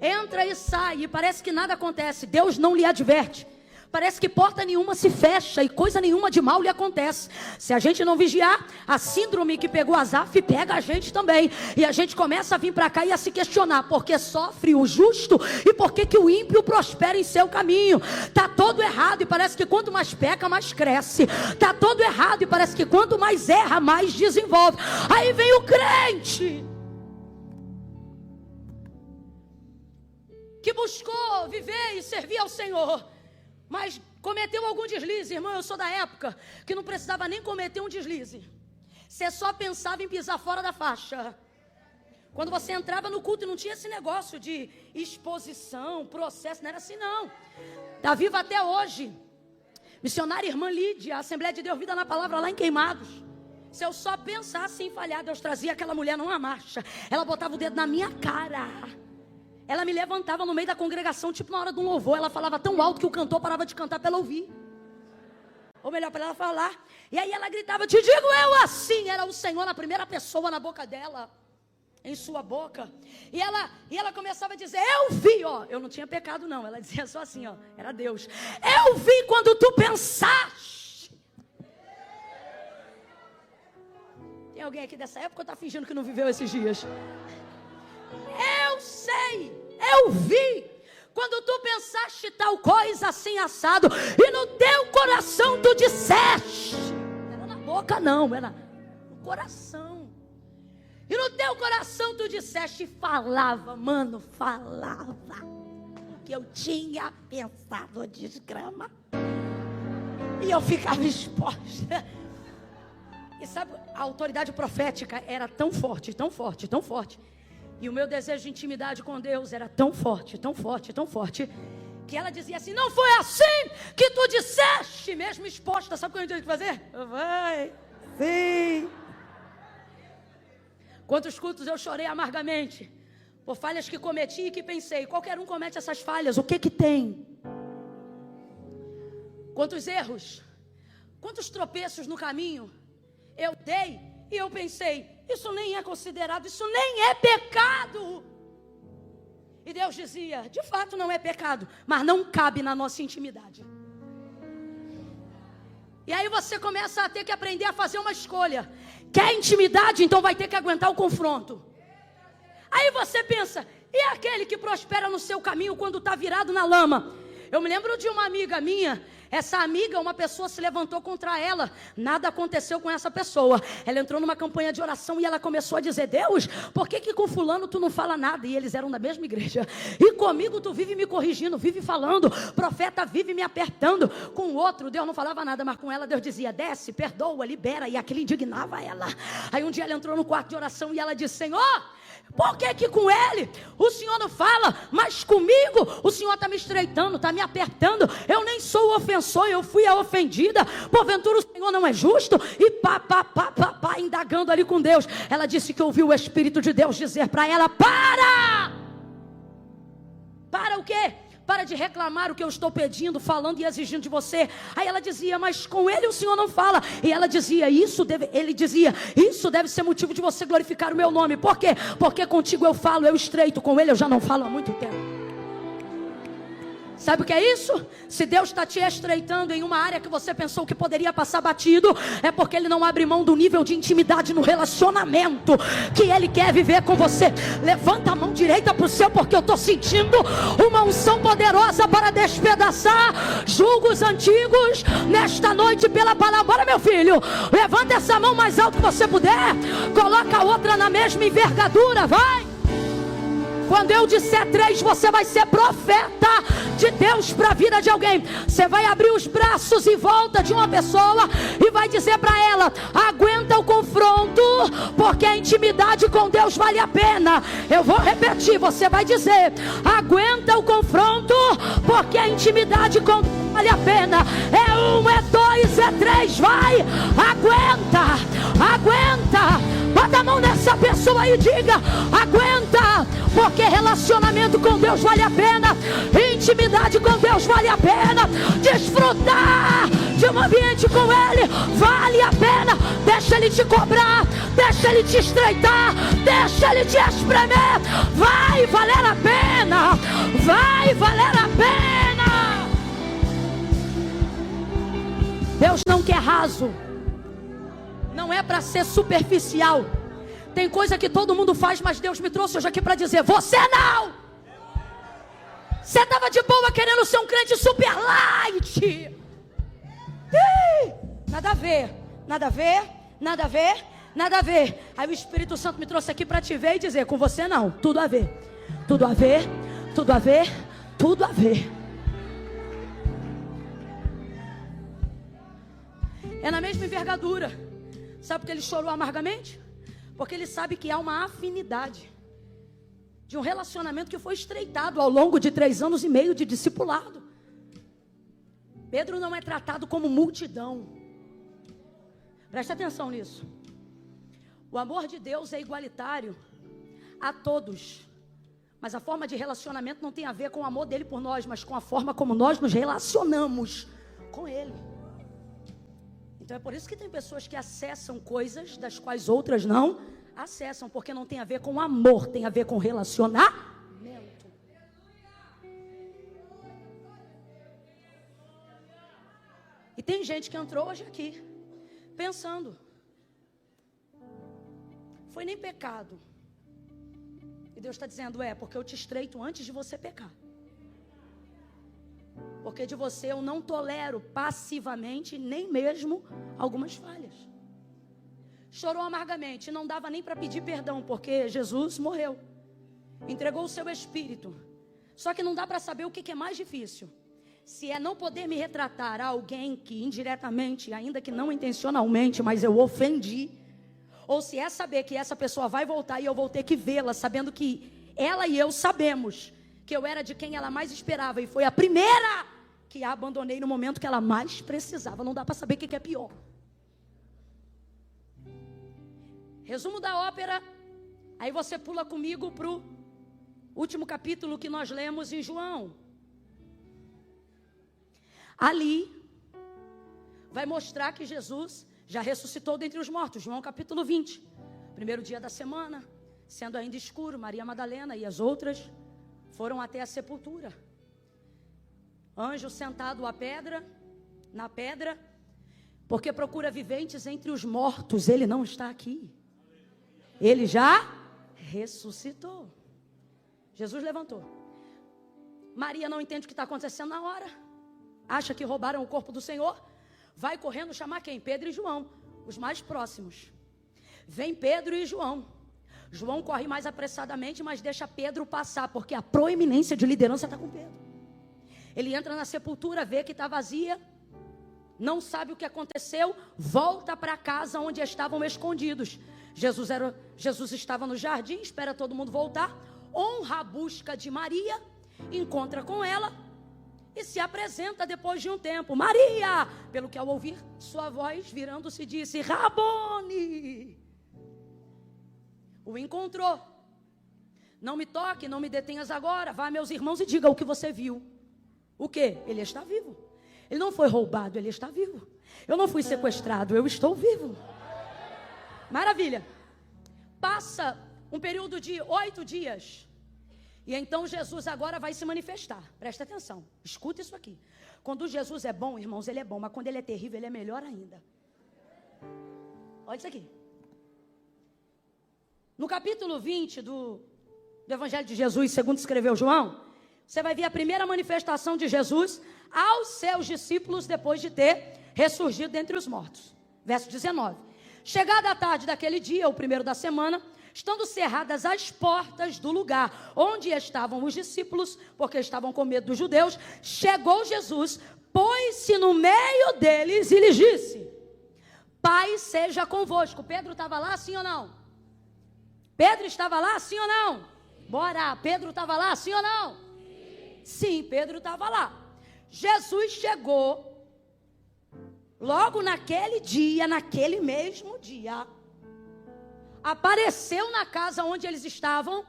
Entra e sai e parece que nada acontece. Deus não lhe adverte. Parece que porta nenhuma se fecha e coisa nenhuma de mal lhe acontece. Se a gente não vigiar, a síndrome que pegou Asaf pega a gente também. E a gente começa a vir para cá e a se questionar: por que sofre o justo e por que o ímpio prospera em seu caminho? Está todo errado e parece que quanto mais peca, mais cresce. Está todo errado e parece que quanto mais erra, mais desenvolve. Aí vem o crente que buscou viver e servir ao Senhor, mas cometeu algum deslize. Irmão, eu sou da época que não precisava nem cometer um deslize. Você só pensava em pisar fora da faixa. Quando você entrava no culto, não tinha esse negócio de exposição, processo, não era assim não. Está viva até hoje. Missionária irmã Lídia, Assembleia de Deus Vida na Palavra lá em Queimados. Se eu só pensasse em falhar, Deus trazia aquela mulher numa marcha. Ela botava o dedo na minha cara. Ela me levantava no meio da congregação, tipo na hora de um louvor. Ela falava tão alto que o cantor parava de cantar para ela ouvir. Ou melhor, para ela falar. E aí ela gritava: te digo eu assim. Era o Senhor na primeira pessoa na boca dela. Em sua boca. E ela começava a dizer: eu vi, ó. Eu não tinha pecado não. Ela dizia só assim, ó. Era Deus. Eu vi quando tu pensaste. Tem alguém aqui dessa época ou está fingindo que não viveu esses dias? Eu sei, eu vi. Quando tu pensaste tal coisa assim assado, e no teu coração tu disseste, era na boca não, era no coração. E no teu coração tu disseste, falava, mano, falava o que eu tinha pensado, desgrama. E eu ficava exposta. E sabe, a autoridade profética era tão forte, tão forte, tão forte. E o meu desejo de intimidade com Deus era tão forte, tão forte, tão forte, que ela dizia assim, não foi assim que tu disseste, mesmo exposta. Sabe o que eu tinha que fazer? Vai, sim. Quantos cultos eu chorei amargamente, por falhas que cometi e que pensei, qualquer um comete essas falhas, o que que tem? Quantos erros, quantos tropeços no caminho eu dei e eu pensei, isso nem é considerado, isso nem é pecado. E Deus dizia, de fato não é pecado, mas não cabe na nossa intimidade. E aí você começa a ter que aprender a fazer uma escolha. Quer intimidade, então vai ter que aguentar o confronto. Aí você pensa, e aquele que prospera no seu caminho quando está virado na lama? Eu me lembro de uma amiga minha. Essa amiga, uma pessoa se levantou contra ela. Nada aconteceu com essa pessoa. Ela entrou numa campanha de oração e ela começou a dizer, Deus, por que com fulano tu não fala nada? E eles eram da mesma igreja. E comigo tu vive me corrigindo, vive falando. Profeta vive me apertando. Com o outro, Deus não falava nada, mas com ela Deus dizia, desce, perdoa, libera. E aquilo indignava ela. Aí um dia ela entrou no quarto de oração e ela disse, Senhor, por que com ele o Senhor não fala, mas comigo o Senhor está me estreitando, está me apertando, eu nem sou o ofensor, eu fui a ofendida, porventura o Senhor não é justo? E pá, indagando ali com Deus, ela disse que ouviu o Espírito de Deus dizer para ela, para o quê? Para de reclamar o que eu estou pedindo, falando e exigindo de você. Aí ela dizia, mas com ele o Senhor não fala. E ela dizia, ele dizia, isso deve ser motivo de você glorificar o meu nome. Por quê? Porque contigo eu falo, eu estreito, com ele eu já não falo há muito tempo. Sabe o que é isso? Se Deus está te estreitando em uma área que você pensou que poderia passar batido, é porque Ele não abre mão do nível de intimidade no relacionamento que Ele quer viver com você. Levanta a mão direita para o céu, porque eu estou sentindo uma unção poderosa para despedaçar julgos antigos nesta noite pela palavra. Bora, meu filho, levanta essa mão mais alto que você puder, coloca a outra na mesma envergadura, vai. Quando eu disser 3, você vai ser profeta de Deus para a vida de alguém. Você vai abrir os braços em volta de uma pessoa e vai dizer para ela, aguenta o confronto, porque a intimidade com Deus vale a pena. Eu vou repetir, você vai dizer, aguenta o confronto, porque a intimidade com Deus vale a pena. É 1, é 2, é 3, vai, aguenta. Bota a mão nessa pessoa e diga, aguenta, porque relacionamento com Deus vale a pena, intimidade com Deus vale a pena, desfrutar de um ambiente com Ele vale a pena. Deixa Ele te cobrar, deixa Ele te estreitar, deixa Ele te espremer, vai valer a pena, vai valer a pena. Deus não quer raso. Não é para ser superficial. Tem coisa que todo mundo faz, mas Deus me trouxe hoje aqui para dizer, você não. Você estava de boa querendo ser um crente super light. Nada a ver, nada a ver, nada a ver, nada a ver. Aí o Espírito Santo me trouxe aqui para te ver e dizer, com você não, tudo a ver. Tudo a ver, tudo a ver, tudo a ver. É na mesma envergadura. Sabe por que ele chorou amargamente? Porque ele sabe que há uma afinidade de um relacionamento que foi estreitado ao longo de 3 anos e meio de discipulado. Pedro não é tratado como multidão. Presta atenção nisso. O amor de Deus é igualitário a todos. Mas a forma de relacionamento não tem a ver com o amor dele por nós, mas com a forma como nós nos relacionamos com ele. Então é por isso que tem pessoas que acessam coisas das quais outras não acessam, porque não tem a ver com amor, tem a ver com relacionamento. E tem gente que entrou hoje aqui pensando, foi nem pecado. E Deus está dizendo, porque eu te estreito antes de você pecar. Porque de você eu não tolero passivamente nem mesmo algumas falhas. Chorou amargamente, não dava nem para pedir perdão, porque Jesus morreu, entregou o seu espírito. Só que não dá para saber o que é mais difícil. Se é não poder me retratar a alguém que indiretamente, ainda que não intencionalmente, mas eu ofendi. Ou se é saber que essa pessoa vai voltar e eu vou ter que vê-la, sabendo que ela e eu sabemos que eu era de quem ela mais esperava. E foi a primeira que a abandonei no momento que ela mais precisava. Não dá para saber o que é pior. Resumo da ópera. Aí você pula comigo para o último capítulo que nós lemos em João. Ali vai mostrar que Jesus já ressuscitou dentre os mortos. João capítulo 20. Primeiro dia da semana, sendo ainda escuro, Maria Madalena e as outras foram até a sepultura. Anjo sentado na pedra, porque procura viventes entre os mortos. Ele não está aqui. Ele já ressuscitou. Jesus levantou. Maria não entende o que está acontecendo na hora. Acha que roubaram o corpo do Senhor. Vai correndo chamar quem? Pedro e João, os mais próximos. Vem Pedro e João. João corre mais apressadamente, mas deixa Pedro passar, porque a proeminência de liderança está com Pedro. Ele entra na sepultura, vê que está vazia, não sabe o que aconteceu, volta para casa onde estavam escondidos. Jesus estava no jardim, espera todo mundo voltar, honra a busca de Maria, encontra com ela e se apresenta depois de um tempo. Maria, pelo que ao ouvir sua voz, virando-se, disse: Rabone. O encontrou. Não me toque, não me detenhas agora. Vá, meus irmãos, e diga o que você viu. O quê? Ele está vivo. Ele não foi roubado, ele está vivo. Eu não fui sequestrado, eu estou vivo. Maravilha. Passa um período de 8 dias. E então Jesus agora vai se manifestar. Presta atenção, escuta isso aqui. Quando Jesus é bom, irmãos, ele é bom. Mas quando ele é terrível, ele é melhor ainda. Olha isso aqui. No capítulo 20 do Evangelho de Jesus, segundo escreveu João, você vai ver a primeira manifestação de Jesus aos seus discípulos depois de ter ressurgido dentre os mortos. Verso 19. Chegada a tarde daquele dia, o primeiro da semana, estando cerradas as portas do lugar onde estavam os discípulos, porque estavam com medo dos judeus, chegou Jesus, pôs-se no meio deles e lhes disse: Paz seja convosco. Pedro estava lá, sim ou não? Pedro estava lá, sim ou não? Bora, Pedro estava lá, sim ou não? Sim, Pedro estava lá. Jesus chegou, logo naquele dia, naquele mesmo dia, apareceu na casa onde eles estavam.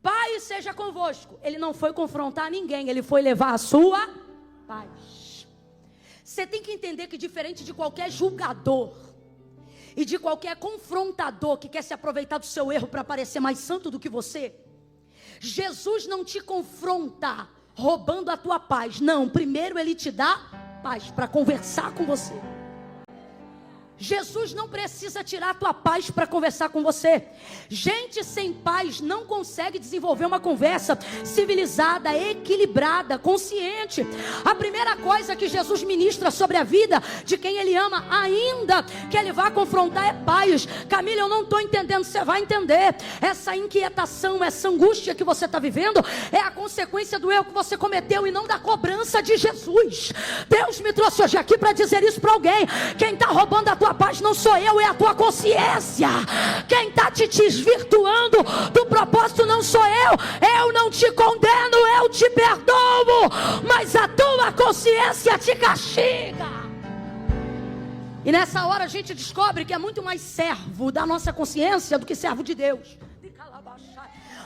Paz seja convosco. Ele não foi confrontar ninguém, ele foi levar a sua paz. Você tem que entender que diferente de qualquer julgador e de qualquer confrontador que quer se aproveitar do seu erro para parecer mais santo do que você, Jesus não te confronta roubando a tua paz. Não, primeiro ele te dá paz para conversar com você. Jesus não precisa tirar a tua paz para conversar com você. Gente sem paz não consegue desenvolver uma conversa civilizada, equilibrada, consciente. A primeira coisa que Jesus ministra sobre a vida de quem ele ama, ainda que ele vá confrontar, é paz. Camila, eu não estou entendendo. Você vai entender. Essa inquietação, essa angústia que você está vivendo é a consequência do erro que você cometeu e não da cobrança de Jesus. Deus me trouxe hoje aqui para dizer isso para alguém. Quem está roubando a tua paz não sou eu, é a tua consciência. Quem está te desvirtuando do propósito não sou eu não te condeno, eu te perdoo, mas a tua consciência te castiga. E nessa hora a gente descobre que é muito mais servo da nossa consciência do que servo de Deus.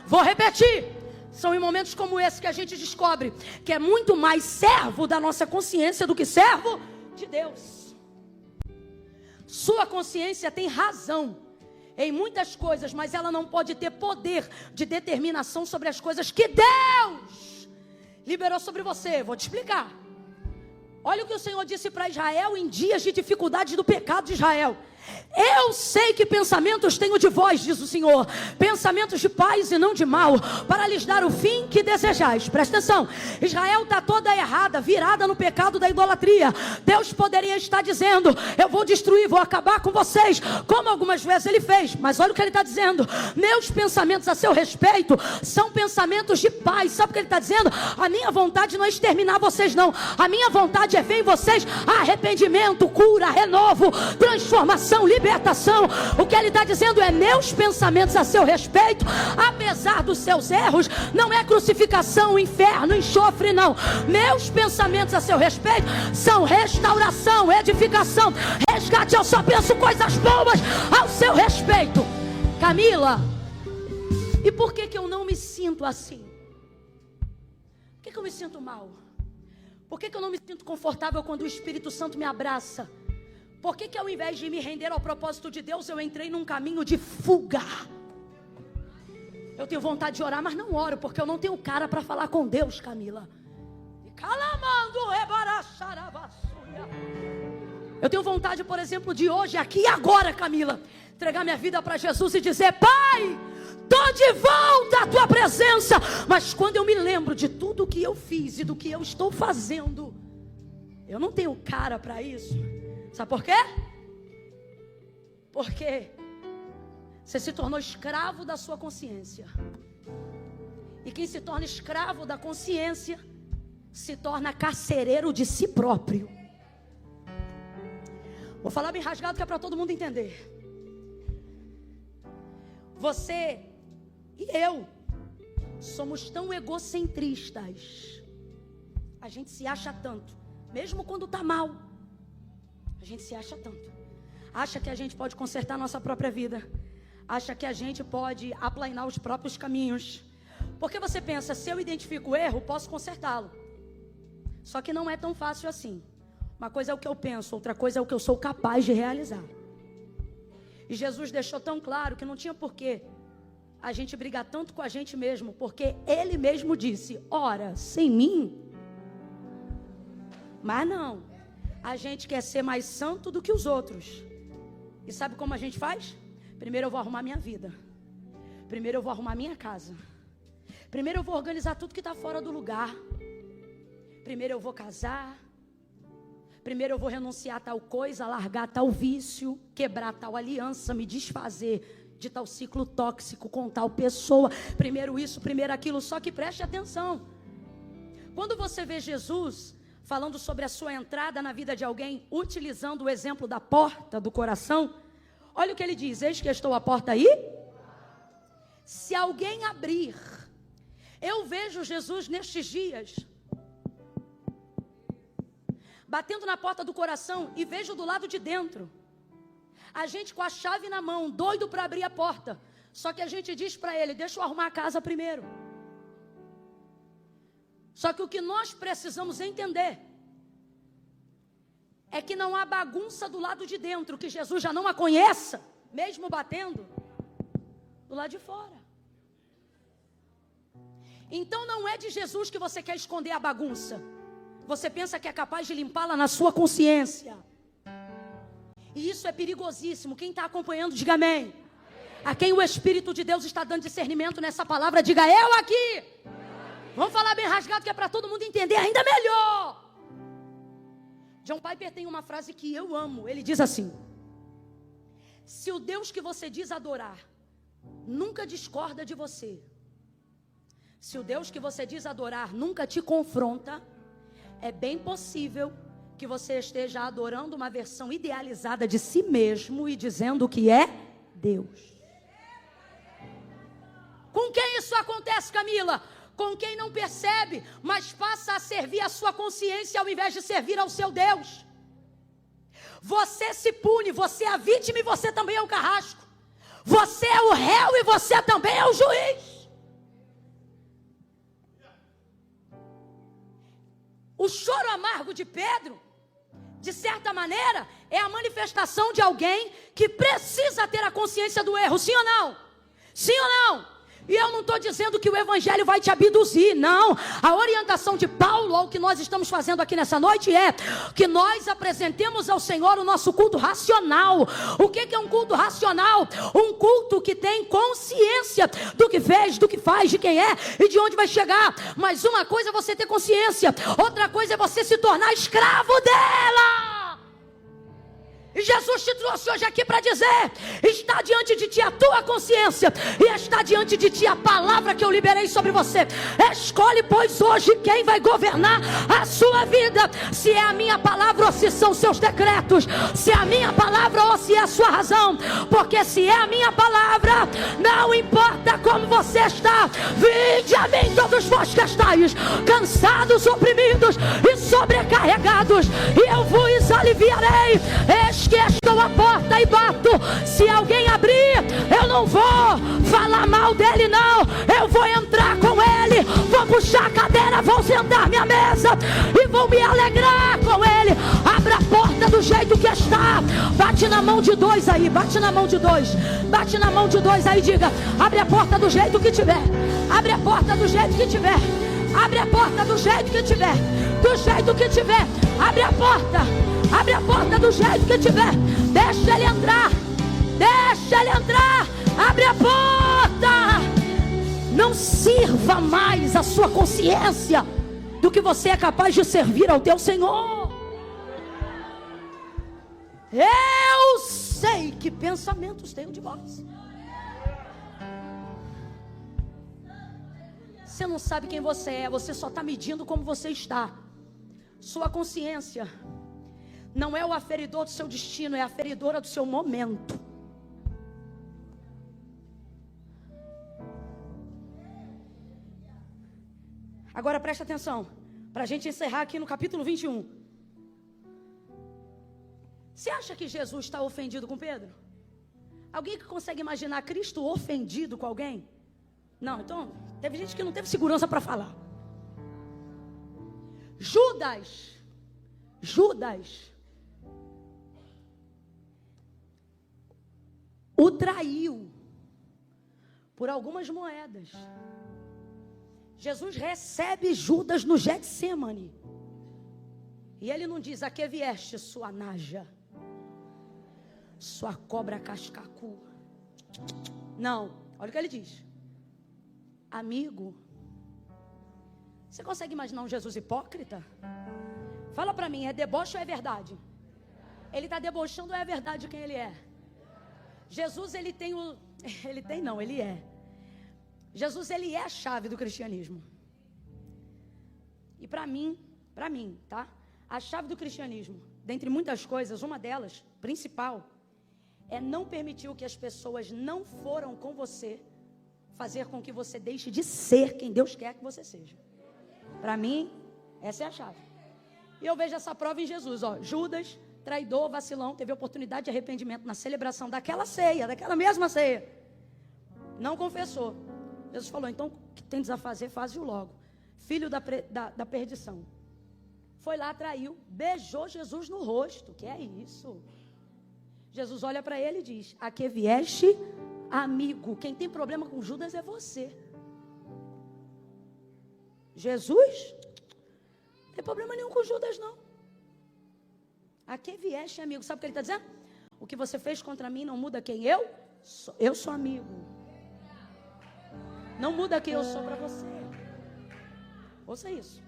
Vou repetir. São em momentos como esse que a gente descobre que é muito mais servo da nossa consciência do que servo de Deus. Sua consciência tem razão em muitas coisas, mas ela não pode ter poder de determinação sobre as coisas que Deus liberou sobre você. Vou te explicar. Olha o que o Senhor disse para Israel em dias de dificuldade do pecado de Israel. Eu sei que pensamentos tenho de vós, diz o Senhor, pensamentos de paz e não de mal, para lhes dar o fim que desejais. Presta atenção, Israel está toda errada, virada no pecado da idolatria. Deus poderia estar dizendo: eu vou destruir, vou acabar com vocês, como algumas vezes ele fez. Mas olha o que ele está dizendo: meus pensamentos a seu respeito são pensamentos de paz. Sabe o que ele está dizendo? A minha vontade não é exterminar vocês, não. A minha vontade é ver em vocês arrependimento, cura, renovo, transformação, libertação. O que ele está dizendo é: meus pensamentos a seu respeito, apesar dos seus erros, não é crucificação, inferno, enxofre, não. Meus pensamentos a seu respeito são restauração, edificação, resgate. Eu só penso coisas boas ao seu respeito. Camila, e por que eu não me sinto assim? Por que eu me sinto mal? Por que eu não me sinto confortável quando o Espírito Santo me abraça? Por que ao invés de me render ao propósito de Deus, eu entrei num caminho de fuga? Eu tenho vontade de orar, mas não oro, porque eu não tenho cara para falar com Deus, Camila. Eu tenho vontade, por exemplo, de hoje, aqui e agora, Camila, entregar minha vida para Jesus e dizer: Pai, estou de volta à tua presença. Mas quando eu me lembro de tudo que eu fiz e do que eu estou fazendo, eu não tenho cara para isso. Sabe por quê? Porque você se tornou escravo da sua consciência. E quem se torna escravo da consciência se torna carcereiro de si próprio. Vou falar bem rasgado que é para todo mundo entender. Você e eu somos tão egocentristas. A gente se acha tanto, mesmo quando está mal. A gente se acha tanto. Acha que a gente pode consertar a nossa própria vida. Acha que a gente pode aplainar os próprios caminhos. Porque você pensa: se eu identifico o erro, posso consertá-lo. Só que não é tão fácil assim. Uma coisa é o que eu penso, outra coisa é o que eu sou capaz de realizar. E Jesus deixou tão claro que não tinha porquê a gente brigar tanto com a gente mesmo, porque Ele mesmo disse: ora, sem mim. Mas não, a gente quer ser mais santo do que os outros. E sabe como a gente faz? Primeiro eu vou arrumar minha vida. Primeiro eu vou arrumar minha casa. Primeiro eu vou organizar tudo que está fora do lugar. Primeiro eu vou casar. Primeiro eu vou renunciar a tal coisa, largar tal vício, quebrar tal aliança, me desfazer de tal ciclo tóxico com tal pessoa. Primeiro isso, primeiro aquilo. Só que preste atenção. Quando você vê Jesus falando sobre a sua entrada na vida de alguém, utilizando o exemplo da porta do coração, olha o que ele diz: eis que estou à porta aí. Se alguém abrir, eu vejo Jesus nestes dias batendo na porta do coração, e vejo do lado de dentro a gente com a chave na mão, doido para abrir a porta. Só que a gente diz para ele: deixa eu arrumar a casa primeiro. Só que o que nós precisamos entender é que não há bagunça do lado de dentro que Jesus já não a conheça, mesmo batendo do lado de fora. Então não é de Jesus que você quer esconder a bagunça. Você pensa que é capaz de limpá-la na sua consciência. E isso é perigosíssimo. Quem está acompanhando, diga amém. A quem o Espírito de Deus está dando discernimento nessa palavra, diga: eu aqui. Vamos falar bem rasgado, que é para todo mundo entender ainda melhor. John Piper tem uma frase que eu amo. Ele diz assim: se o Deus que você diz adorar nunca discorda de você, se o Deus que você diz adorar nunca te confronta, é bem possível que você esteja adorando uma versão idealizada de si mesmo e dizendo que é Deus. Com quem isso acontece, Camila? Com quem não percebe, mas passa a servir a sua consciência ao invés de servir ao seu Deus. Você se pune, você é a vítima e você também é o carrasco. Você é o réu e você também é o juiz. O choro amargo de Pedro, de certa maneira, é a manifestação de alguém que precisa ter a consciência do erro. Sim ou não? Sim ou não? E eu não estou dizendo que o evangelho vai te abduzir, não. A orientação de Paulo ao que nós estamos fazendo aqui nessa noite é que nós apresentemos ao Senhor o nosso culto racional. O que é um culto racional? Um culto que tem consciência do que fez, do que faz, de quem é e de onde vai chegar. Mas uma coisa é você ter consciência, outra coisa é você se tornar escravo dela. E Jesus te trouxe hoje aqui para dizer: está diante de ti a tua consciência, e está diante de ti a palavra que eu liberei sobre você. Escolhe, pois, hoje quem vai governar a sua vida. Se é a minha palavra ou se são seus decretos. Se é a minha palavra ou se é a sua razão. Porque se é a minha palavra, não importa como você está. Vinde a mim todos vós que estáis cansados, oprimidos e sobrecarregados, e eu vos aliviarei. Que estou à porta e bato. Se alguém abrir, eu não vou falar mal dele, não. Eu vou entrar com ele, vou puxar a cadeira, vou sentar-me à mesa e vou me alegrar com ele. Abra a porta do jeito que está. Bate na mão de dois aí, bate na mão de dois. Bate na mão de dois aí, diga: abre a porta do jeito que tiver. Abre a porta do jeito que tiver. Abre a porta do jeito que tiver. Do jeito que tiver. Abre a porta. Abre a porta do jeito que tiver. Deixa ele entrar. Deixa ele entrar. Abre a porta. Não sirva mais a sua consciência do que você é capaz de servir ao teu Senhor. Eu sei que pensamentos tenho de vós. Você não sabe quem você é. Você só está medindo como você está. Sua consciência não é o aferidor do seu destino, é a aferidora do seu momento. Agora presta atenção, para a gente encerrar aqui no capítulo 21. Você acha que Jesus está ofendido com Pedro? Alguém que consegue imaginar Cristo ofendido com alguém? Não, então, teve gente que não teve segurança para falar. Judas o traiu por algumas moedas. Jesus recebe Judas no Getsemane. E ele não diz: a que vieste, sua naja, sua cobra cascacu. Não, olha o que ele diz: amigo. Você consegue imaginar um Jesus hipócrita? Fala para mim, é deboche ou é verdade? Ele está debochando ou é verdade quem ele é? Jesus, ele tem o... Ele tem não, ele é. Jesus, ele é a chave do cristianismo. E para mim, tá? A chave do cristianismo, dentre muitas coisas, uma delas, principal, é não permitir que as pessoas não foram com você fazer com que você deixe de ser quem Deus quer que você seja. Para mim, essa é a chave. E eu vejo essa prova em Jesus, ó. Judas, traidor, vacilão, teve oportunidade de arrependimento na celebração daquela ceia, daquela mesma ceia. Não confessou. Jesus falou: então, o que tens a fazer, faze-o logo. Filho da perdição. Foi lá, traiu, beijou Jesus no rosto. Que é isso? Jesus olha para ele e diz: a que vieste, amigo? Quem tem problema com Judas é você. Jesus não tem problema nenhum com Judas, não. A que vieste, amigo? Sabe o que ele está dizendo? O que você fez contra mim não muda quem eu sou. Eu sou amigo. Não muda quem eu sou para você. Ouça isso.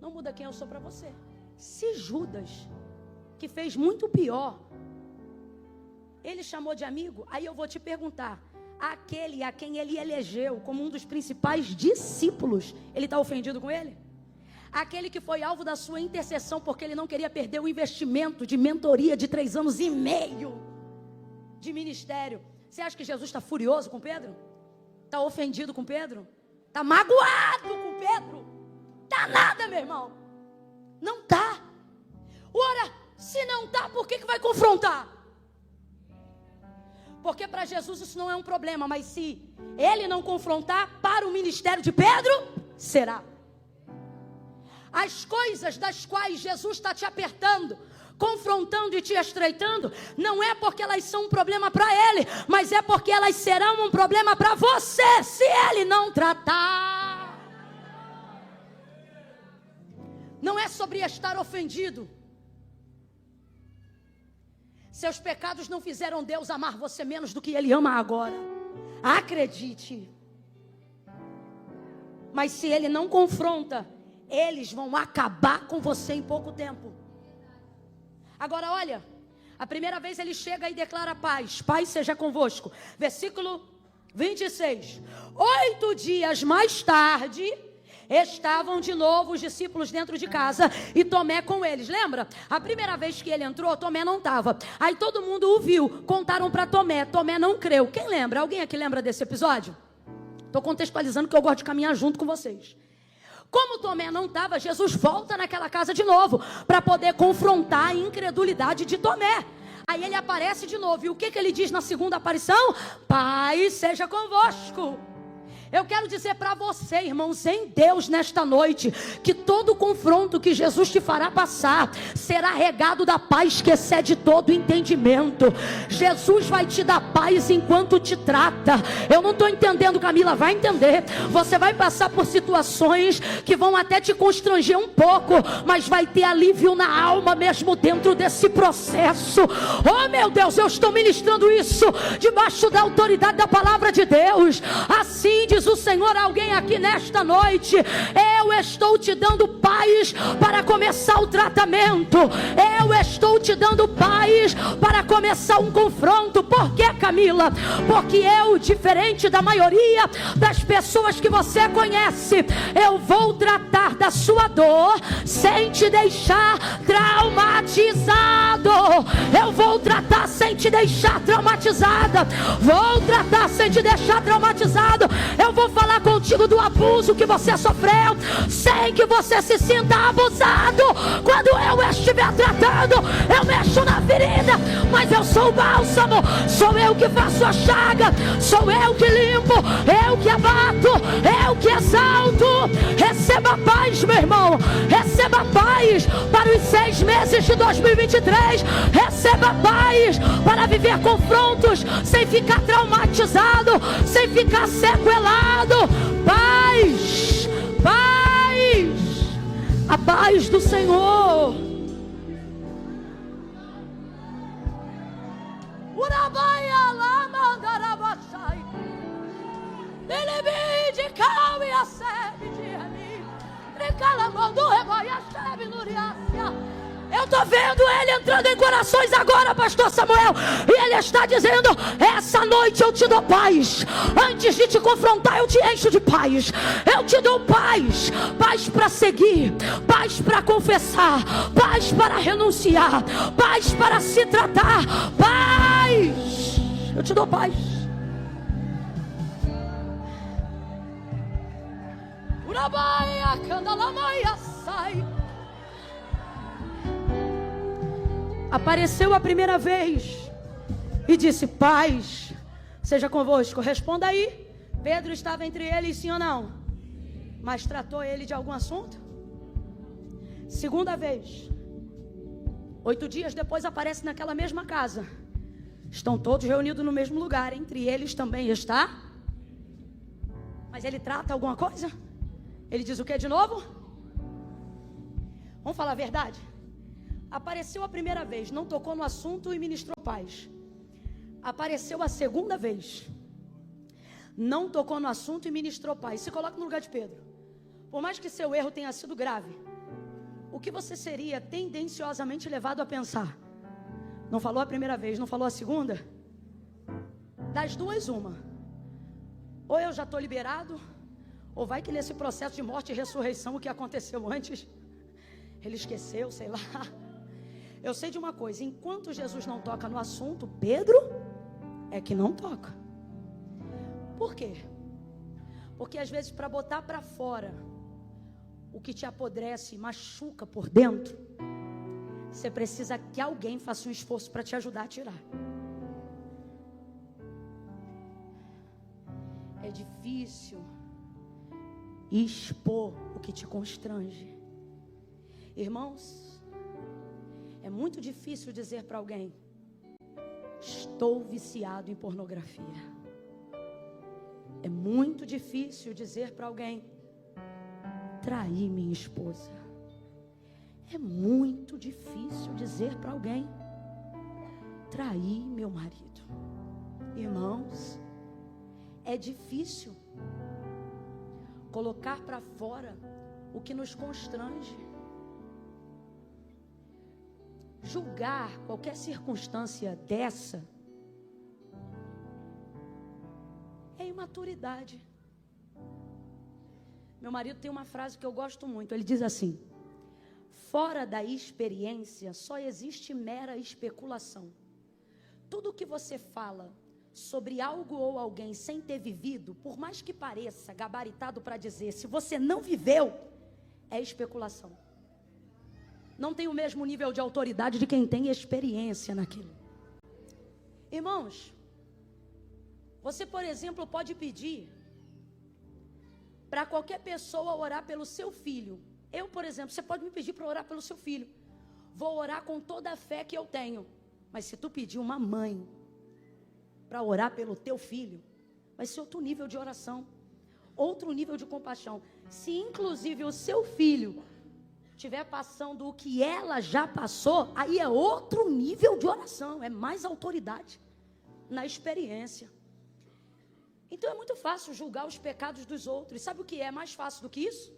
Não muda quem eu sou para você. Se Judas, que fez muito pior, ele chamou de amigo, aí eu vou te perguntar: aquele a quem ele elegeu como um dos principais discípulos, ele está ofendido com ele? Aquele que foi alvo da sua intercessão porque ele não queria perder o investimento de mentoria de 3 anos e meio de ministério. Você acha que Jesus está furioso com Pedro? Está ofendido com Pedro? Está magoado com Pedro? Está nada, meu irmão. Não está. Ora, se não está, por que vai confrontar? Porque para Jesus isso não é um problema, mas se ele não confrontar, para o ministério de Pedro, será. As coisas das quais Jesus está te apertando, confrontando e te estreitando, não é porque elas são um problema para Ele, mas é porque elas serão um problema para você, se Ele não tratar. Não é sobre estar ofendido. Seus pecados não fizeram Deus amar você menos do que Ele ama agora. Acredite. Mas se Ele não confronta, eles vão acabar com você em pouco tempo. Agora olha, a primeira vez ele chega e declara paz. Paz seja convosco. Versículo 26. 8 dias mais tarde, estavam de novo os discípulos dentro de casa e Tomé com eles. Lembra? A primeira vez que ele entrou, Tomé não estava. Aí todo mundo o viu, contaram para Tomé. Tomé não creu. Quem lembra? Alguém aqui lembra desse episódio? Estou contextualizando que eu gosto de caminhar junto com vocês. Como Tomé não estava, Jesus volta naquela casa de novo para poder confrontar a incredulidade de Tomé. Aí ele aparece de novo. E o que ele diz na segunda aparição? Paz seja convosco. Eu quero dizer para você, irmãos, em Deus nesta noite, que todo confronto que Jesus te fará passar será regado da paz que excede todo entendimento. Jesus vai te dar paz enquanto te trata. Eu não estou entendendo, Camila, vai entender. Você vai passar por situações que vão até te constranger um pouco, mas vai ter alívio na alma mesmo dentro desse processo. Oh meu Deus, eu estou ministrando isso debaixo da autoridade da palavra de Deus. Assim diz o Senhor a alguém aqui nesta noite: eu estou te dando paz para começar o tratamento. Eu estou te dando paz para começar um confronto. Por quê, Camila? Porque eu, diferente da maioria das pessoas que você conhece, eu vou tratar da sua dor sem te deixar traumatizado. Eu vou tratar sem te deixar traumatizada. Vou tratar sem te deixar traumatizado. Eu vou falar contigo do abuso que você sofreu, sem que você se sinta abusado. Quando eu estiver tratando, eu mexo na ferida, mas eu sou o bálsamo. Sou eu que faço a chaga, sou eu que limpo, eu que abato, eu que exalto. Receba paz, meu irmão. Receba paz para os 6 meses de 2023. Receba paz para viver confrontos sem ficar traumatizado, sem ficar sequelado. Paz, paz, a paz do Senhor. Urabaia lama darabashai, delebe de cal e a sebe de ali, recalamondo rebaia sebe nuriacia. Eu estou vendo Ele entrando em corações agora, pastor Samuel. E Ele está dizendo: essa noite eu te dou paz. Antes de te confrontar, eu te encho de paz. Eu te dou paz. Paz para seguir, paz para confessar, paz para renunciar, paz para se tratar. Paz. Eu te dou paz. Urabaia, candalamaia, sai. Apareceu a primeira vez e disse: paz seja convosco. Responda aí. Pedro estava entre eles, sim ou não? Mas tratou ele de algum assunto? Segunda vez, 8 dias depois, aparece naquela mesma casa. Estão todos reunidos no mesmo lugar. Entre eles também está. Mas ele trata alguma coisa? Ele diz o que de novo? Vamos falar a verdade? Apareceu a primeira vez, não tocou no assunto e ministrou paz. Apareceu a segunda vez, não tocou no assunto e ministrou paz. Se coloca no lugar de Pedro. Por mais que seu erro tenha sido grave, o que você seria tendenciosamente levado a pensar? Não falou a primeira vez, não falou a segunda? Das duas, uma. Ou eu já estou liberado, ou vai que nesse processo de morte e ressurreição, o que aconteceu antes, ele esqueceu, sei lá. Eu sei de uma coisa: enquanto Jesus não toca no assunto, Pedro é que não toca. Por quê? Porque às vezes, para botar para fora o que te apodrece, machuca por dentro, você precisa que alguém faça um esforço para te ajudar a tirar. É difícil expor o que te constrange. Irmãos, é muito difícil dizer para alguém: estou viciado em pornografia. É muito difícil dizer para alguém: traí minha esposa. É muito difícil dizer para alguém: traí meu marido. Irmãos, é difícil colocar para fora o que nos constrange. Julgar qualquer circunstância dessa é imaturidade. Meu marido tem uma frase que eu gosto muito. Ele diz assim: fora da experiência só existe mera especulação. Tudo que você fala sobre algo ou alguém sem ter vivido, por mais que pareça gabaritado para dizer, se você não viveu, é especulação. Não tem o mesmo nível de autoridade de quem tem experiência naquilo. Irmãos, você, por exemplo, pode pedir para qualquer pessoa orar pelo seu filho. Eu, por exemplo, você pode me pedir para orar pelo seu filho. Vou orar com toda a fé que eu tenho. Mas se tu pedir uma mãe para orar pelo teu filho, vai ser outro nível de oração, outro nível de compaixão. Se inclusive o seu filho estiver passando o que ela já passou, aí é outro nível de oração, é mais autoridade na experiência. Então é muito fácil julgar os pecados dos outros. Sabe o que é mais fácil do que isso?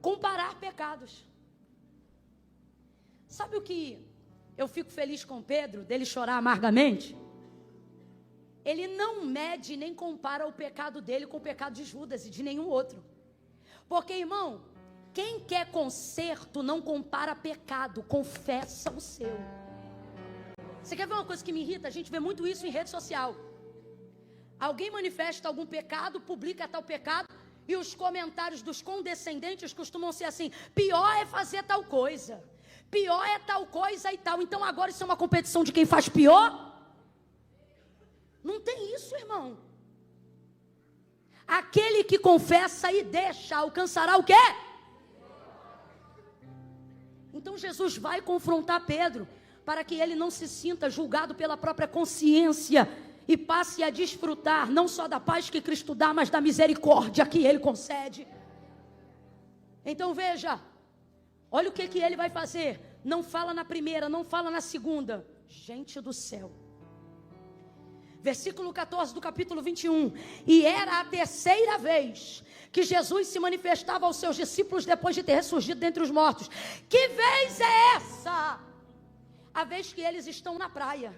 Comparar pecados. Sabe o que eu fico feliz com Pedro, dele chorar amargamente? Ele não mede nem compara o pecado dele com o pecado de Judas e de nenhum outro. Porque, irmão, quem quer conserto não compara pecado, confessa o seu. Você quer ver uma coisa que me irrita? A gente vê muito isso em rede social. Alguém manifesta algum pecado, publica tal pecado, e os comentários dos condescendentes costumam ser assim: pior é fazer tal coisa, pior é tal coisa e tal. Então agora isso é uma competição de quem faz pior? Não tem isso, irmão. Aquele que confessa e deixa alcançará o quê? Então Jesus vai confrontar Pedro para que ele não se sinta julgado pela própria consciência e passe a desfrutar não só da paz que Cristo dá, mas da misericórdia que Ele concede. Então veja, olha o que ele vai fazer. Não fala na primeira, não fala na segunda. Gente do céu. Versículo 14 do capítulo 21. E era a terceira vez que Jesus se manifestava aos seus discípulos depois de ter ressurgido dentre os mortos. Que vez é essa? A vez que eles estão na praia.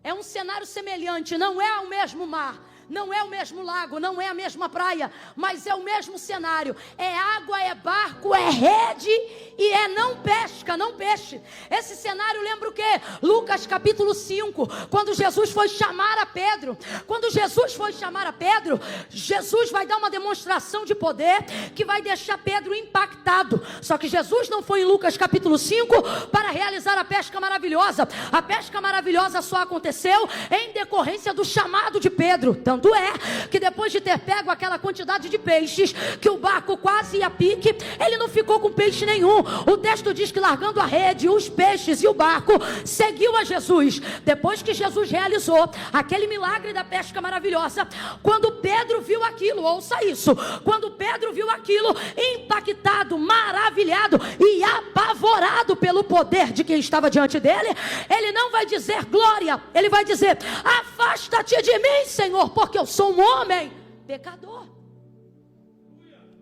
É um cenário semelhante, não é o mesmo mar, não é o mesmo lago, não é a mesma praia, mas é o mesmo cenário. É água, é barco, é rede e é não pesca, não peixe. Esse cenário lembra o quê? Lucas capítulo 5, quando Jesus foi chamar a Pedro. Quando Jesus foi chamar a Pedro, Jesus vai dar uma demonstração de poder que vai deixar Pedro impactado. Só que Jesus não foi em Lucas capítulo 5 para realizar a pesca maravilhosa. A pesca maravilhosa só aconteceu em decorrência do chamado de Pedro. Tanto é que depois de ter pego aquela quantidade de peixes, que o barco quase ia a pique, ele não ficou com peixe nenhum. O texto diz que largando a rede, os peixes e o barco, seguiu a Jesus. Depois que Jesus realizou aquele milagre da pesca maravilhosa, quando Pedro viu aquilo, ouça isso, quando Pedro viu aquilo, impactado, maravilhado e apavorado pelo poder de quem estava diante dele, ele não vai dizer glória, ele vai dizer: afasta-te de mim, Senhor, porque eu sou um homem pecador.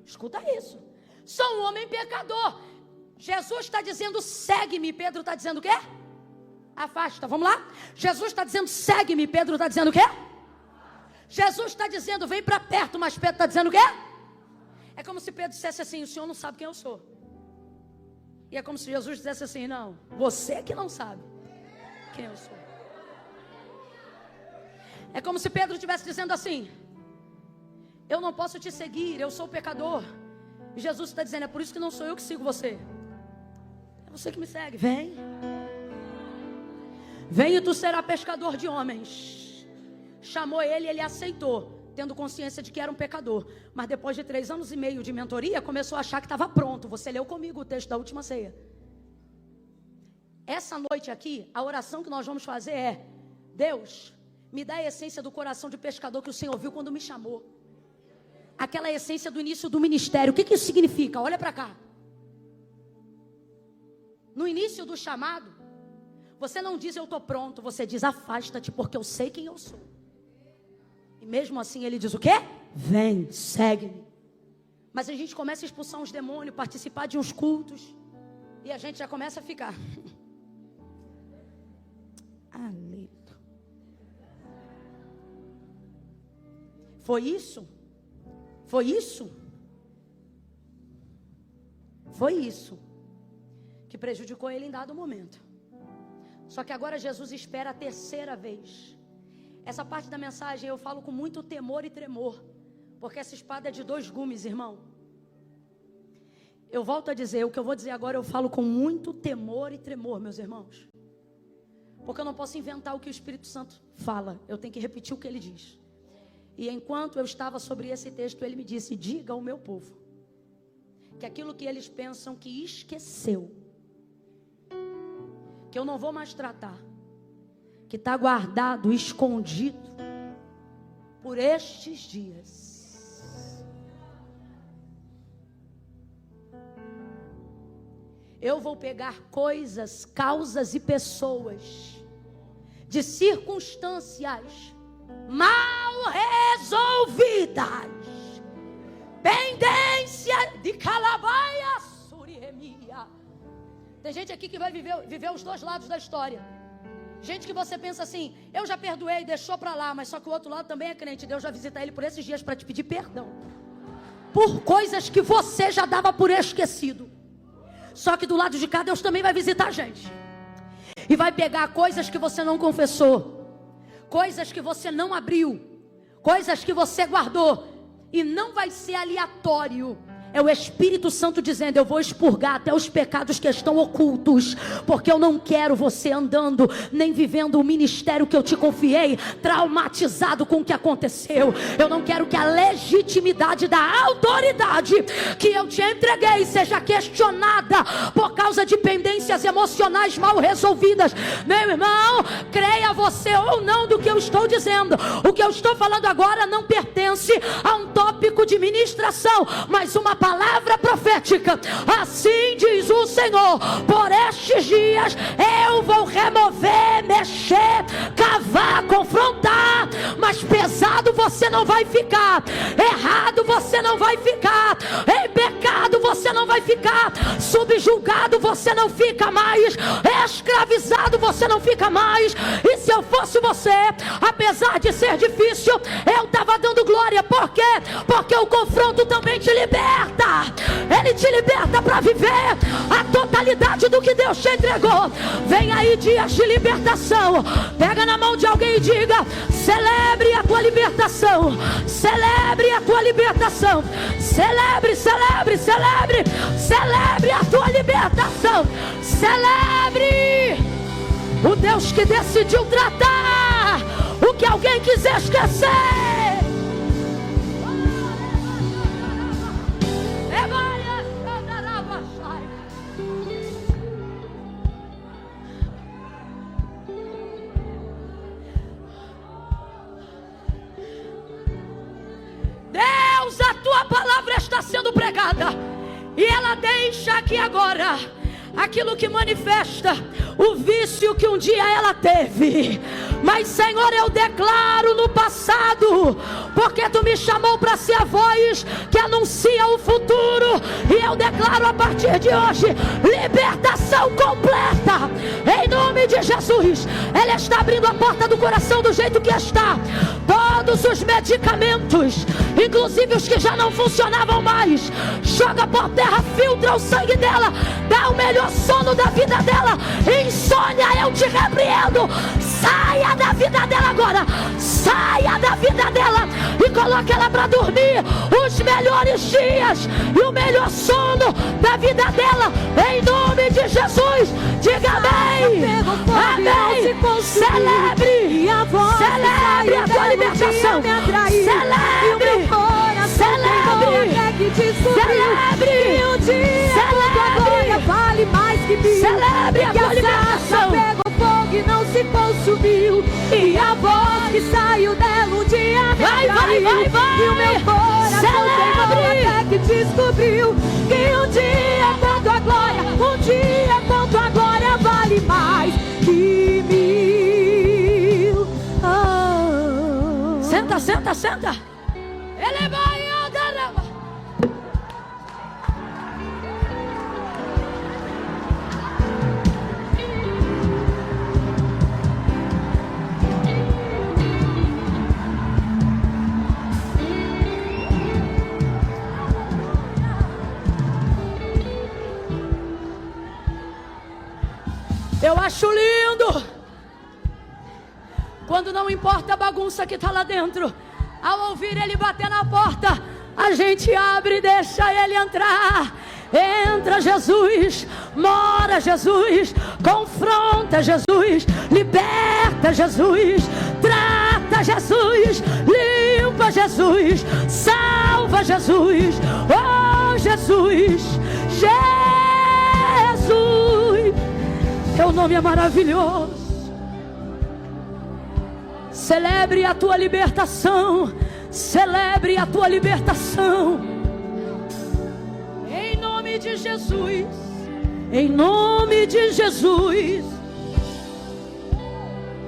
Escuta isso, sou um homem pecador. Jesus está dizendo segue-me, Pedro está dizendo o quê? Afasta, vamos lá? Jesus está dizendo segue-me, Pedro está dizendo o quê? Jesus está dizendo vem para perto, mas Pedro está dizendo o quê? É como se Pedro dissesse assim: o senhor não sabe quem eu sou. E é como se Jesus dissesse assim: não, você que não sabe quem eu sou. É como se Pedro estivesse dizendo assim: eu não posso te seguir, eu sou pecador. E Jesus está dizendo: é por isso que não sou eu que sigo você, é você que me segue. Vem, vem e tu serás pescador de homens. Chamou ele, ele aceitou. tendo consciência de que era um pecador. Mas depois de 3 anos e meio de mentoria, começou a achar que estava pronto. Você leu comigo o texto da última ceia. Essa noite aqui, a oração que nós vamos fazer é: Deus, me dá a essência do coração de pescador que o Senhor viu quando me chamou. Aquela essência do início do ministério. O que isso significa? Olha para cá. No início do chamado, você não diz eu estou pronto, você diz afasta-te porque eu sei quem eu sou. E mesmo assim ele diz o quê? Vem, segue-me. Mas a gente começa a expulsar uns demônios, participar de uns cultos, e a gente já começa a ficar alito. Foi isso? Foi isso? Foi isso que prejudicou ele em dado momento. Só que agora Jesus espera a terceira vez. Essa parte da mensagem eu falo com muito temor e tremor, porque essa espada é de 2 gumes, irmão. Eu volto a dizer, o que eu vou dizer agora eu falo com muito temor e tremor, meus irmãos. Porque eu não posso inventar o que o Espírito Santo fala, eu tenho que repetir o que ele diz. E enquanto eu estava sobre esse texto, ele me disse: diga ao meu povo que aquilo que eles pensam que esqueceu, que eu não vou mais tratar, que está guardado, escondido por estes dias. Eu vou pegar coisas, causas e pessoas de circunstâncias mal resolvidas, pendência de calabaia suremia. Tem gente aqui que vai viver os 2 lados da história. Gente que você pensa assim: eu já perdoei, deixou pra lá, mas só que o outro lado também é crente. Deus vai visitar ele por esses dias para te pedir perdão por coisas que você já dava por esquecido. Só que do lado de cá Deus também vai visitar a gente e vai pegar coisas que você não confessou, coisas que você não abriu, coisas que você guardou, e não vai ser aleatório. É o Espírito Santo dizendo: eu vou expurgar até os pecados que estão ocultos, porque eu não quero você andando, nem vivendo o ministério que eu te confiei, traumatizado com o que aconteceu. Eu não quero que a legitimidade da autoridade que eu te entreguei seja questionada por causa de pendências emocionais mal resolvidas. Meu irmão, creia você ou não do que eu estou dizendo, o que eu estou falando agora não pertence a um tópico de ministração, mas uma palavra profética. Assim diz o Senhor: por estes dias eu vou remover, mexer, cavar, confrontar, mas pesado você não vai ficar, errado você não vai ficar, em pecado você não vai ficar, subjugado você não fica mais, escravizado você não fica mais. E se eu fosse você, apesar de ser difícil, eu estava dando glória. Por quê? Porque o confronto também te liberta. Ele te liberta para viver a totalidade do que Deus te entregou. Vem aí dias de libertação. Pega na mão de alguém e diga: celebre a tua libertação. Celebre a tua libertação. Celebre, celebre, celebre. Celebre a tua libertação. Celebre o Deus que decidiu tratar o que alguém quiser esquecer. Deus, a tua palavra está sendo pregada, e ela deixa aqui agora aquilo que manifesta o vício que um dia ela teve. Mas Senhor, eu declaro no passado, porque tu me chamou para ser a voz que anuncia o futuro, e eu declaro a partir de hoje libertação completa, em nome de Jesus. Ele está abrindo a porta do coração do jeito que está. Todos os medicamentos, inclusive os que já não funcionavam mais, joga por terra, filtra o sangue dela, dá o melhor sono da vida dela. Insônia, eu te repreendo. Saia da vida dela agora. Saia da vida dela e coloque ela para dormir os melhores dias e o melhor sono da vida dela, em nome de Jesus. Diga amém. Amém. Celebre a tua libertação. Celebre. Celebre. E um dia a glória vale mais que mil. Celebre a tua libertação. Pegou fogo e não se consumiu. E a voz que saiu dela um dia me atraiu. E o meu coração queimou até que descobriu que um dia quanto a glória, um dia quanto a glória vale mais que mil. Senta, senta, senta. Ele vai andar. Eu acho lindo quando não importa a bagunça que está lá dentro, ao ouvir ele bater na porta, a gente abre e deixa ele entrar. Entra Jesus, mora Jesus, confronta Jesus, liberta Jesus, trata Jesus, limpa Jesus, salva Jesus, oh Jesus, Jesus, teu nome é maravilhoso. Celebre a tua libertação. Celebre a tua libertação. Em nome de Jesus. Em nome de Jesus.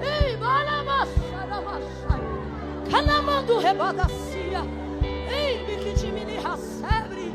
Ei, Canamando rebadacia. Ei, biquitimini racebre.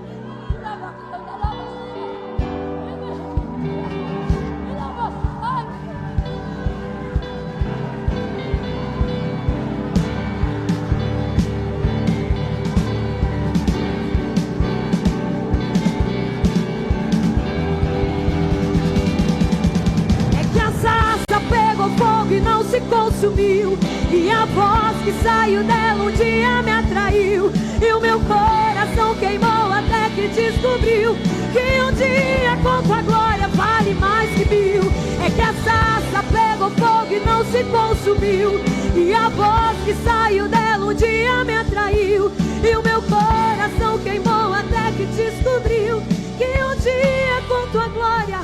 Fogo e não se consumiu. E a voz que saiu dela um dia me atraiu. E o meu coração queimou até que descobriu que um dia quanto a glória vale mais que mil. É que a sarça pegou fogo e não se consumiu. E a voz que saiu dela um dia me atraiu. E o meu coração queimou até que descobriu que um dia quanto a glória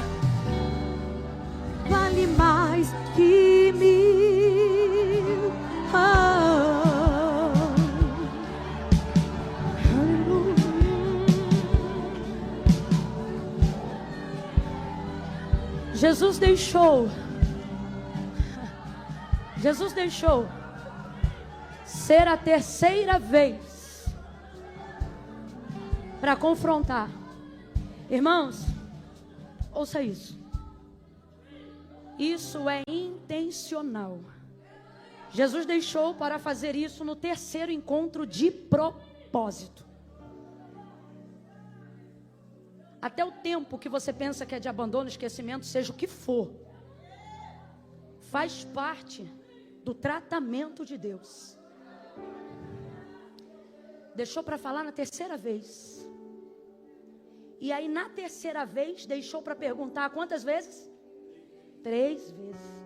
vale mais que mil. Jesus deixou ser a terceira vez para confrontar. Irmãos, ouça isso. Isso é intencional. Jesus deixou para fazer isso no terceiro encontro de propósito. Até o tempo que você pensa que é de abandono, esquecimento, seja o que for, faz parte do tratamento de Deus. Deixou para falar na terceira vez. E aí na terceira vez deixou para perguntar quantas vezes? 3 vezes.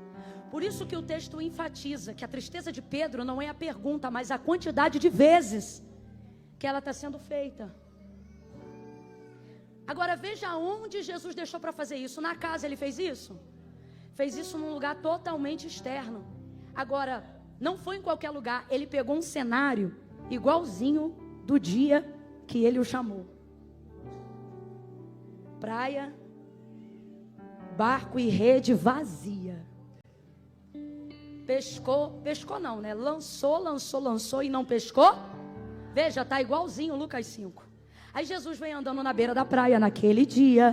Por isso que o texto enfatiza que a tristeza de Pedro não é a pergunta, mas a quantidade de vezes que ela está sendo feita. Agora veja onde Jesus deixou para fazer isso. Na casa ele fez isso? Fez isso num lugar totalmente externo. Agora, não foi em qualquer lugar. Ele pegou um cenário igualzinho do dia que ele o chamou. Praia, barco e rede vazia. Pescou não, né? Lançou e não pescou. Veja, está igualzinho Lucas 5. Aí Jesus vem andando na beira da praia naquele dia.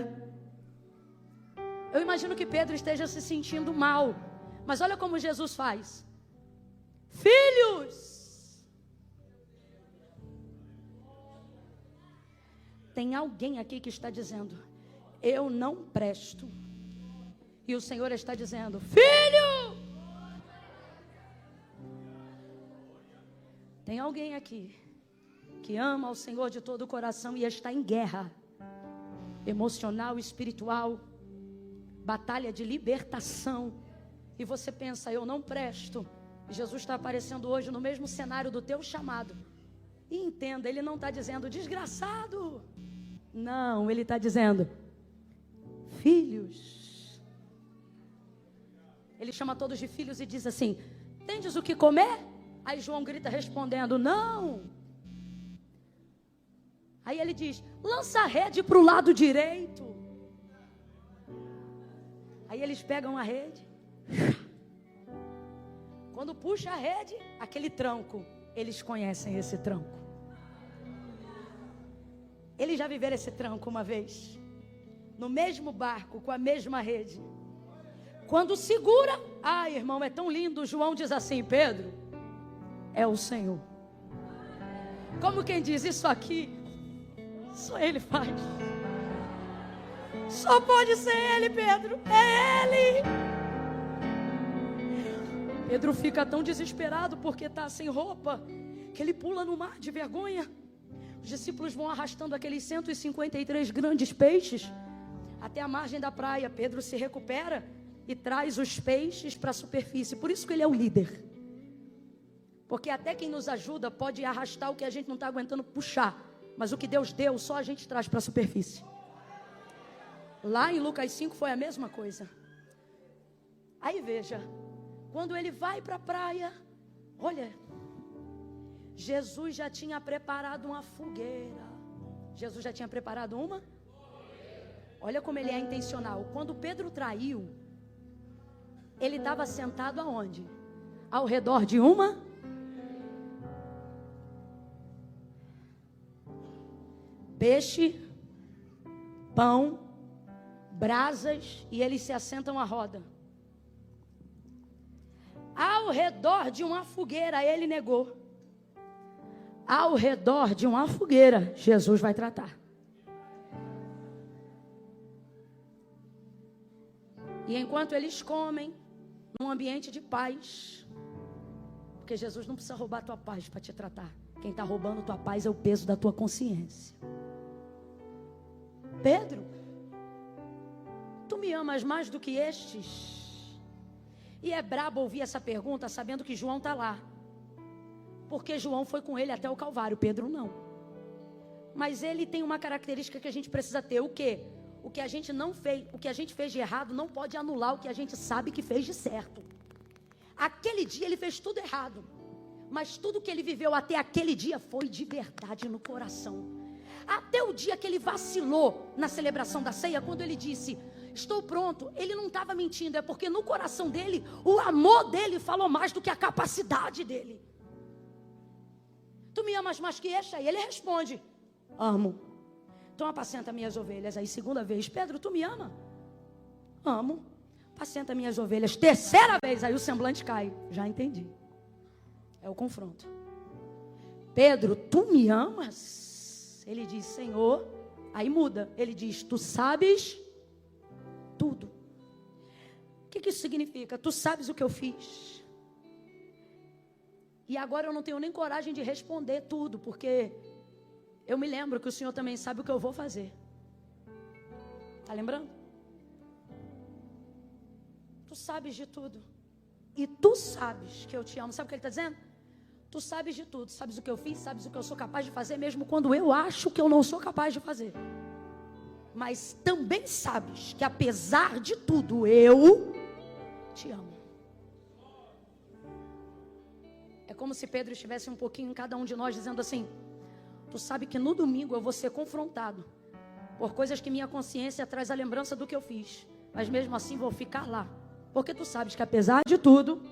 Eu imagino que Pedro esteja se sentindo mal. Mas olha como Jesus faz. Filhos! Tem alguém aqui que está dizendo: eu não presto. E o Senhor está dizendo: filho! Tem alguém aqui que ama ao Senhor de todo o coração e está em guerra emocional, espiritual, batalha de libertação, e você pensa, eu não presto. Jesus está aparecendo hoje no mesmo cenário do teu chamado. E entenda, Ele não está dizendo desgraçado. Não, Ele está dizendo filhos. Ele chama todos de filhos e diz assim: tendes o que comer? Aí João grita respondendo: não. Aí ele diz: lança a rede para o lado direito. Aí eles pegam a rede. Quando puxa a rede, aquele tranco, eles conhecem esse tranco. Eles já viveram esse tranco uma vez, no mesmo barco, com a mesma rede. Quando segura, irmão, é tão lindo. João diz assim: Pedro, é o Senhor. Como quem diz, isso aqui só Ele faz. Só pode ser Ele, Pedro. É Ele. Pedro fica tão desesperado porque está sem roupa, que ele pula no mar de vergonha. Os discípulos vão arrastando aqueles 153 grandes peixes até a margem da praia. Pedro se recupera e traz os peixes para a superfície. Por isso que ele é o líder. Porque até quem nos ajuda pode arrastar o que a gente não está aguentando puxar. Mas o que Deus deu, só a gente traz para a superfície. Lá em Lucas 5 foi a mesma coisa. Aí veja, quando ele vai para a praia, olha, Jesus já tinha preparado uma fogueira. Jesus já tinha preparado uma? Olha como ele é intencional. Quando Pedro traiu, ele estava sentado aonde? Ao redor de uma? Peixe, pão, brasas, e eles se assentam à roda. Ao redor de uma fogueira, ele negou. Ao redor de uma fogueira, Jesus vai tratar. E enquanto eles comem, num ambiente de paz, porque Jesus não precisa roubar a tua paz para te tratar. Quem está roubando a tua paz é o peso da tua consciência. Pedro, tu me amas mais do que estes? E é brabo ouvir essa pergunta sabendo que João está lá. Porque João foi com ele até o Calvário, Pedro não. Mas ele tem uma característica que a gente precisa ter. O quê? O que a gente não fez, o que a gente fez de errado não pode anular o que a gente sabe que fez de certo. Aquele dia ele fez tudo errado. Mas tudo que ele viveu até aquele dia foi de verdade no coração. Até o dia que ele vacilou na celebração da ceia, quando ele disse: estou pronto, ele não estava mentindo. É porque no coração dele, o amor dele falou mais do que a capacidade dele. Tu me amas mais que este? Aí ele responde: amo. Então apacenta minhas ovelhas. Aí segunda vez: Pedro, tu me ama? Amo. Apacenta minhas ovelhas. Terceira vez, aí o semblante cai. Já entendi. É o confronto. Pedro, tu me amas? Ele diz: Senhor. Aí muda. Ele diz: tu sabes tudo. O que isso significa? Tu sabes o que eu fiz. E agora eu não tenho nem coragem de responder tudo, porque eu me lembro que o Senhor também sabe o que eu vou fazer. Está lembrando? Tu sabes de tudo. E tu sabes que eu te amo. Sabe o que ele está dizendo? Tu sabes de tudo. Sabes o que eu fiz, sabes o que eu sou capaz de fazer, mesmo quando eu acho que eu não sou capaz de fazer. Mas também sabes que apesar de tudo, eu te amo. É como se Pedro estivesse um pouquinho em cada um de nós, dizendo assim: tu sabe que no domingo eu vou ser confrontado por coisas que minha consciência traz a lembrança do que eu fiz. Mas mesmo assim vou ficar lá. Porque tu sabes que apesar de tudo,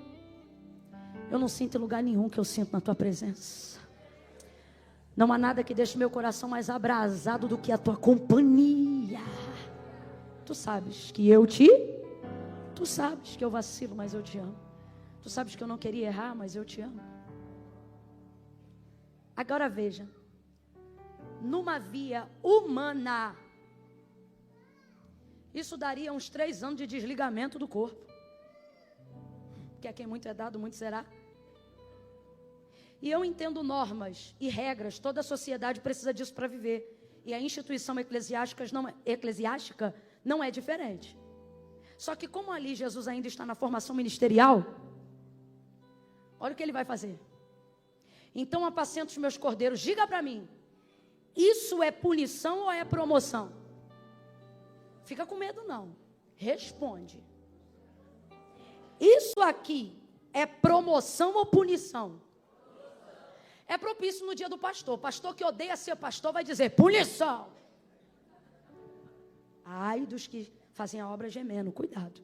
eu não sinto em lugar nenhum que eu sinto na tua presença. Não há nada que deixe meu coração mais abrasado do que a tua companhia. Tu sabes que eu te... Tu sabes que eu vacilo, mas eu te amo. Tu sabes que eu não queria errar, mas eu te amo. Agora veja. Numa via humana, isso daria uns 3 anos de desligamento do corpo. Que a quem muito é dado, muito será. E eu entendo normas e regras, toda a sociedade precisa disso para viver. E a instituição eclesiástica não é diferente. Só que como ali Jesus ainda está na formação ministerial, olha o que ele vai fazer. Então apacenta os meus cordeiros, diga para mim, isso é punição ou é promoção? Fica com medo não, responde. Isso aqui é promoção ou punição? É propício no dia do pastor. O pastor que odeia ser pastor vai dizer, punição. Ai dos que fazem a obra gemendo, cuidado.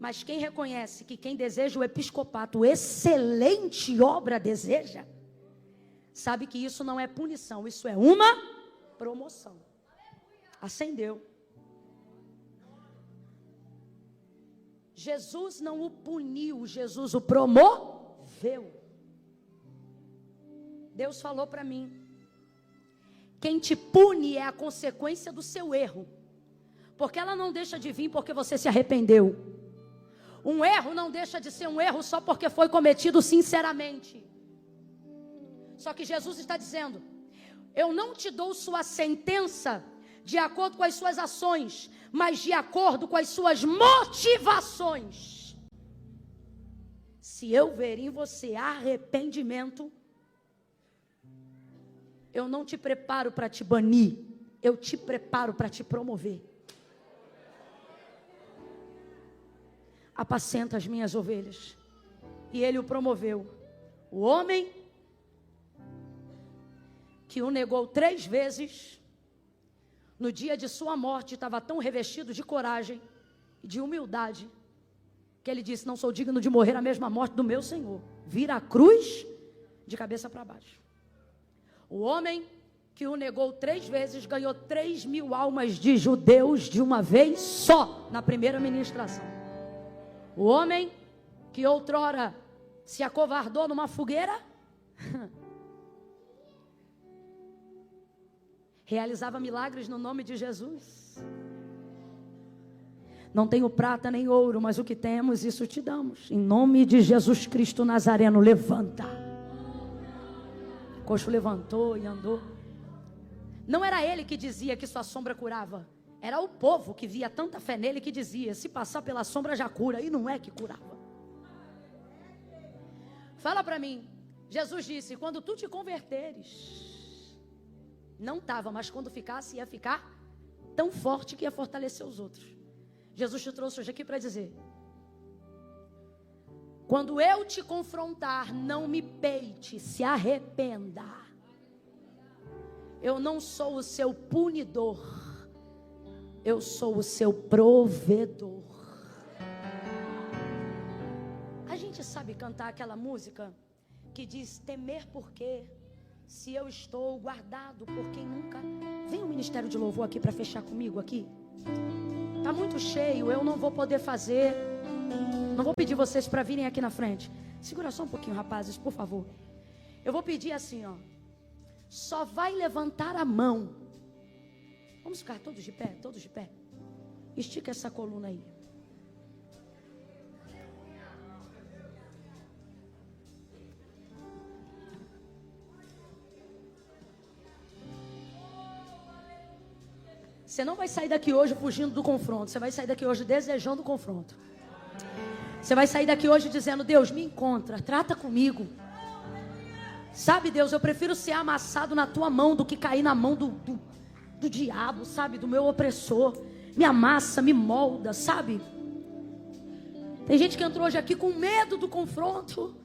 Mas quem reconhece que quem deseja o episcopato, excelente obra deseja, sabe que isso não é punição, isso é uma promoção. Acendeu. Jesus não o puniu, Jesus o promoveu. Deus falou para mim, quem te pune é a consequência do seu erro, porque ela não deixa de vir porque você se arrependeu. Um erro não deixa de ser um erro só porque foi cometido sinceramente. Só que Jesus está dizendo, eu não te dou sua sentença de acordo com as suas ações, mas de acordo com as suas motivações. Se eu ver em você arrependimento, eu não te preparo para te banir, eu te preparo para te promover. Apacenta as minhas ovelhas. E ele o promoveu. O homem que o negou 3 vezes, no dia de sua morte, estava tão revestido de coragem e de humildade, que ele disse, não sou digno de morrer a mesma morte do meu Senhor. Vira a cruz de cabeça para baixo. O homem que o negou 3 vezes, ganhou 3.000 almas de judeus de uma vez só, na primeira ministração. O homem que outrora se acovardou numa fogueira, realizava milagres no nome de Jesus. Não tenho prata nem ouro, mas o que temos, isso te damos. Em nome de Jesus Cristo Nazareno, levanta. O coxo levantou e andou. Não era ele que dizia que sua sombra curava. Era o povo que via tanta fé nele que dizia, se passar pela sombra já cura. E não é que curava. Fala para mim. Jesus disse, quando tu te converteres. Não estava, mas quando ficasse, ia ficar tão forte que ia fortalecer os outros. Jesus te trouxe hoje aqui para dizer, quando eu te confrontar, não me peite, se arrependa. Eu não sou o seu punidor, eu sou o seu provedor. A gente sabe cantar aquela música que diz, temer porque, se eu estou guardado por quem nunca... Vem o Ministério de Louvor aqui para fechar comigo aqui. Está muito cheio, eu não vou poder fazer. Não vou pedir vocês para virem aqui na frente. Segura só um pouquinho, rapazes, por favor. Eu vou pedir assim, ó. Só vai levantar a mão. Vamos ficar todos de pé, todos de pé. Estica essa coluna aí. Você não vai sair daqui hoje fugindo do confronto. Você vai sair daqui hoje desejando o confronto. Você vai sair daqui hoje dizendo, Deus, me encontra, trata comigo. Sabe, Deus, eu prefiro ser amassado na tua mão do que cair na mão do diabo, sabe, do meu opressor. Me amassa, me molda, sabe? Tem gente que entrou hoje aqui com medo do confronto.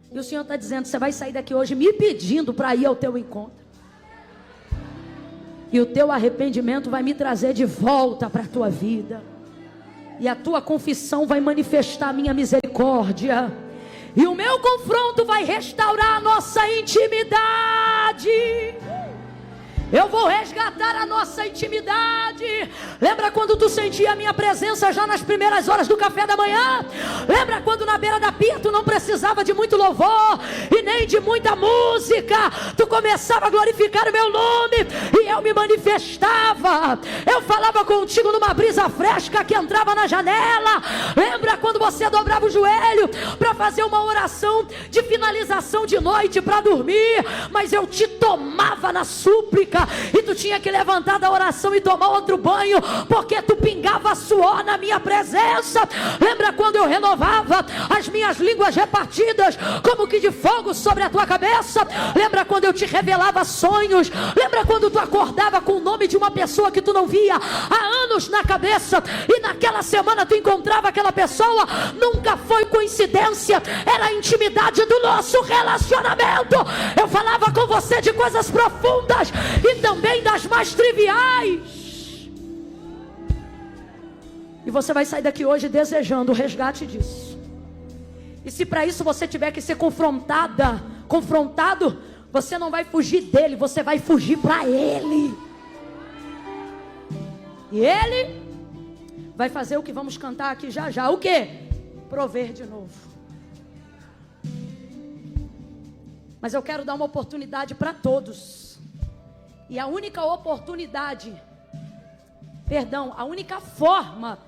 E o Senhor está dizendo, você vai sair daqui hoje me pedindo para ir ao teu encontro. E o teu arrependimento vai me trazer de volta para a tua vida. E a tua confissão vai manifestar a minha misericórdia. E o meu confronto vai restaurar a nossa intimidade. Eu vou resgatar a nossa intimidade. Lembra quando tu sentiu sentia a minha presença já nas primeiras horas do café da manhã? Lembra quando na beira da pia tu não precisava de muito louvor e nem de muita música? Tu começava a glorificar o meu nome e eu me manifestava. Eu falava contigo numa brisa fresca que entrava na janela. Lembra quando você dobrava o joelho para fazer uma oração de finalização de noite para dormir, mas eu te tomava na súplica e tu tinha que levantar da oração e tomar outro banho, porque tu pingava suor na minha presença? Lembra quando eu renovava as minhas línguas repartidas como que de fogo sobre a tua cabeça? Lembra quando eu te revelava sonhos? Lembra quando tu acordava com o nome de uma pessoa que tu não via há anos na cabeça e naquela semana tu encontrava aquela pessoa? Nunca foi coincidência, era a intimidade do nosso relacionamento. Eu falava com você de coisas profundas e também das mais triviais. E você vai sair daqui hoje desejando o resgate disso. E se para isso você tiver que ser confrontado, você não vai fugir dele, você vai fugir para ele. E ele vai fazer o que vamos cantar aqui já já. O quê? Prover de novo. Mas eu quero dar uma oportunidade para todos. E a única forma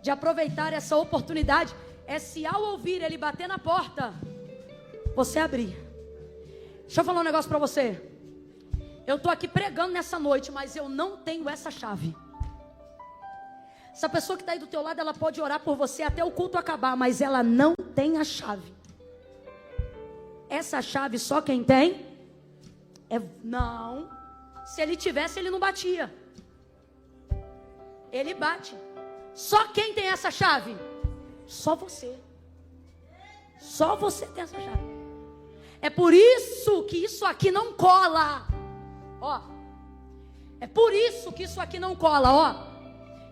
de aproveitar essa oportunidade é se ao ouvir ele bater na porta, você abrir. Deixa eu falar um negócio para você. Eu estou aqui pregando nessa noite, mas eu não tenho essa chave. Essa pessoa que está aí do teu lado, ela pode orar por você até o culto acabar, mas ela não tem a chave. Essa chave só quem tem não. Se ele tivesse, ele não batia. Ele bate. Só quem tem essa chave? Só você. Só você tem essa chave. É por isso que isso aqui não cola. Ó. É por isso que isso aqui não cola, ó.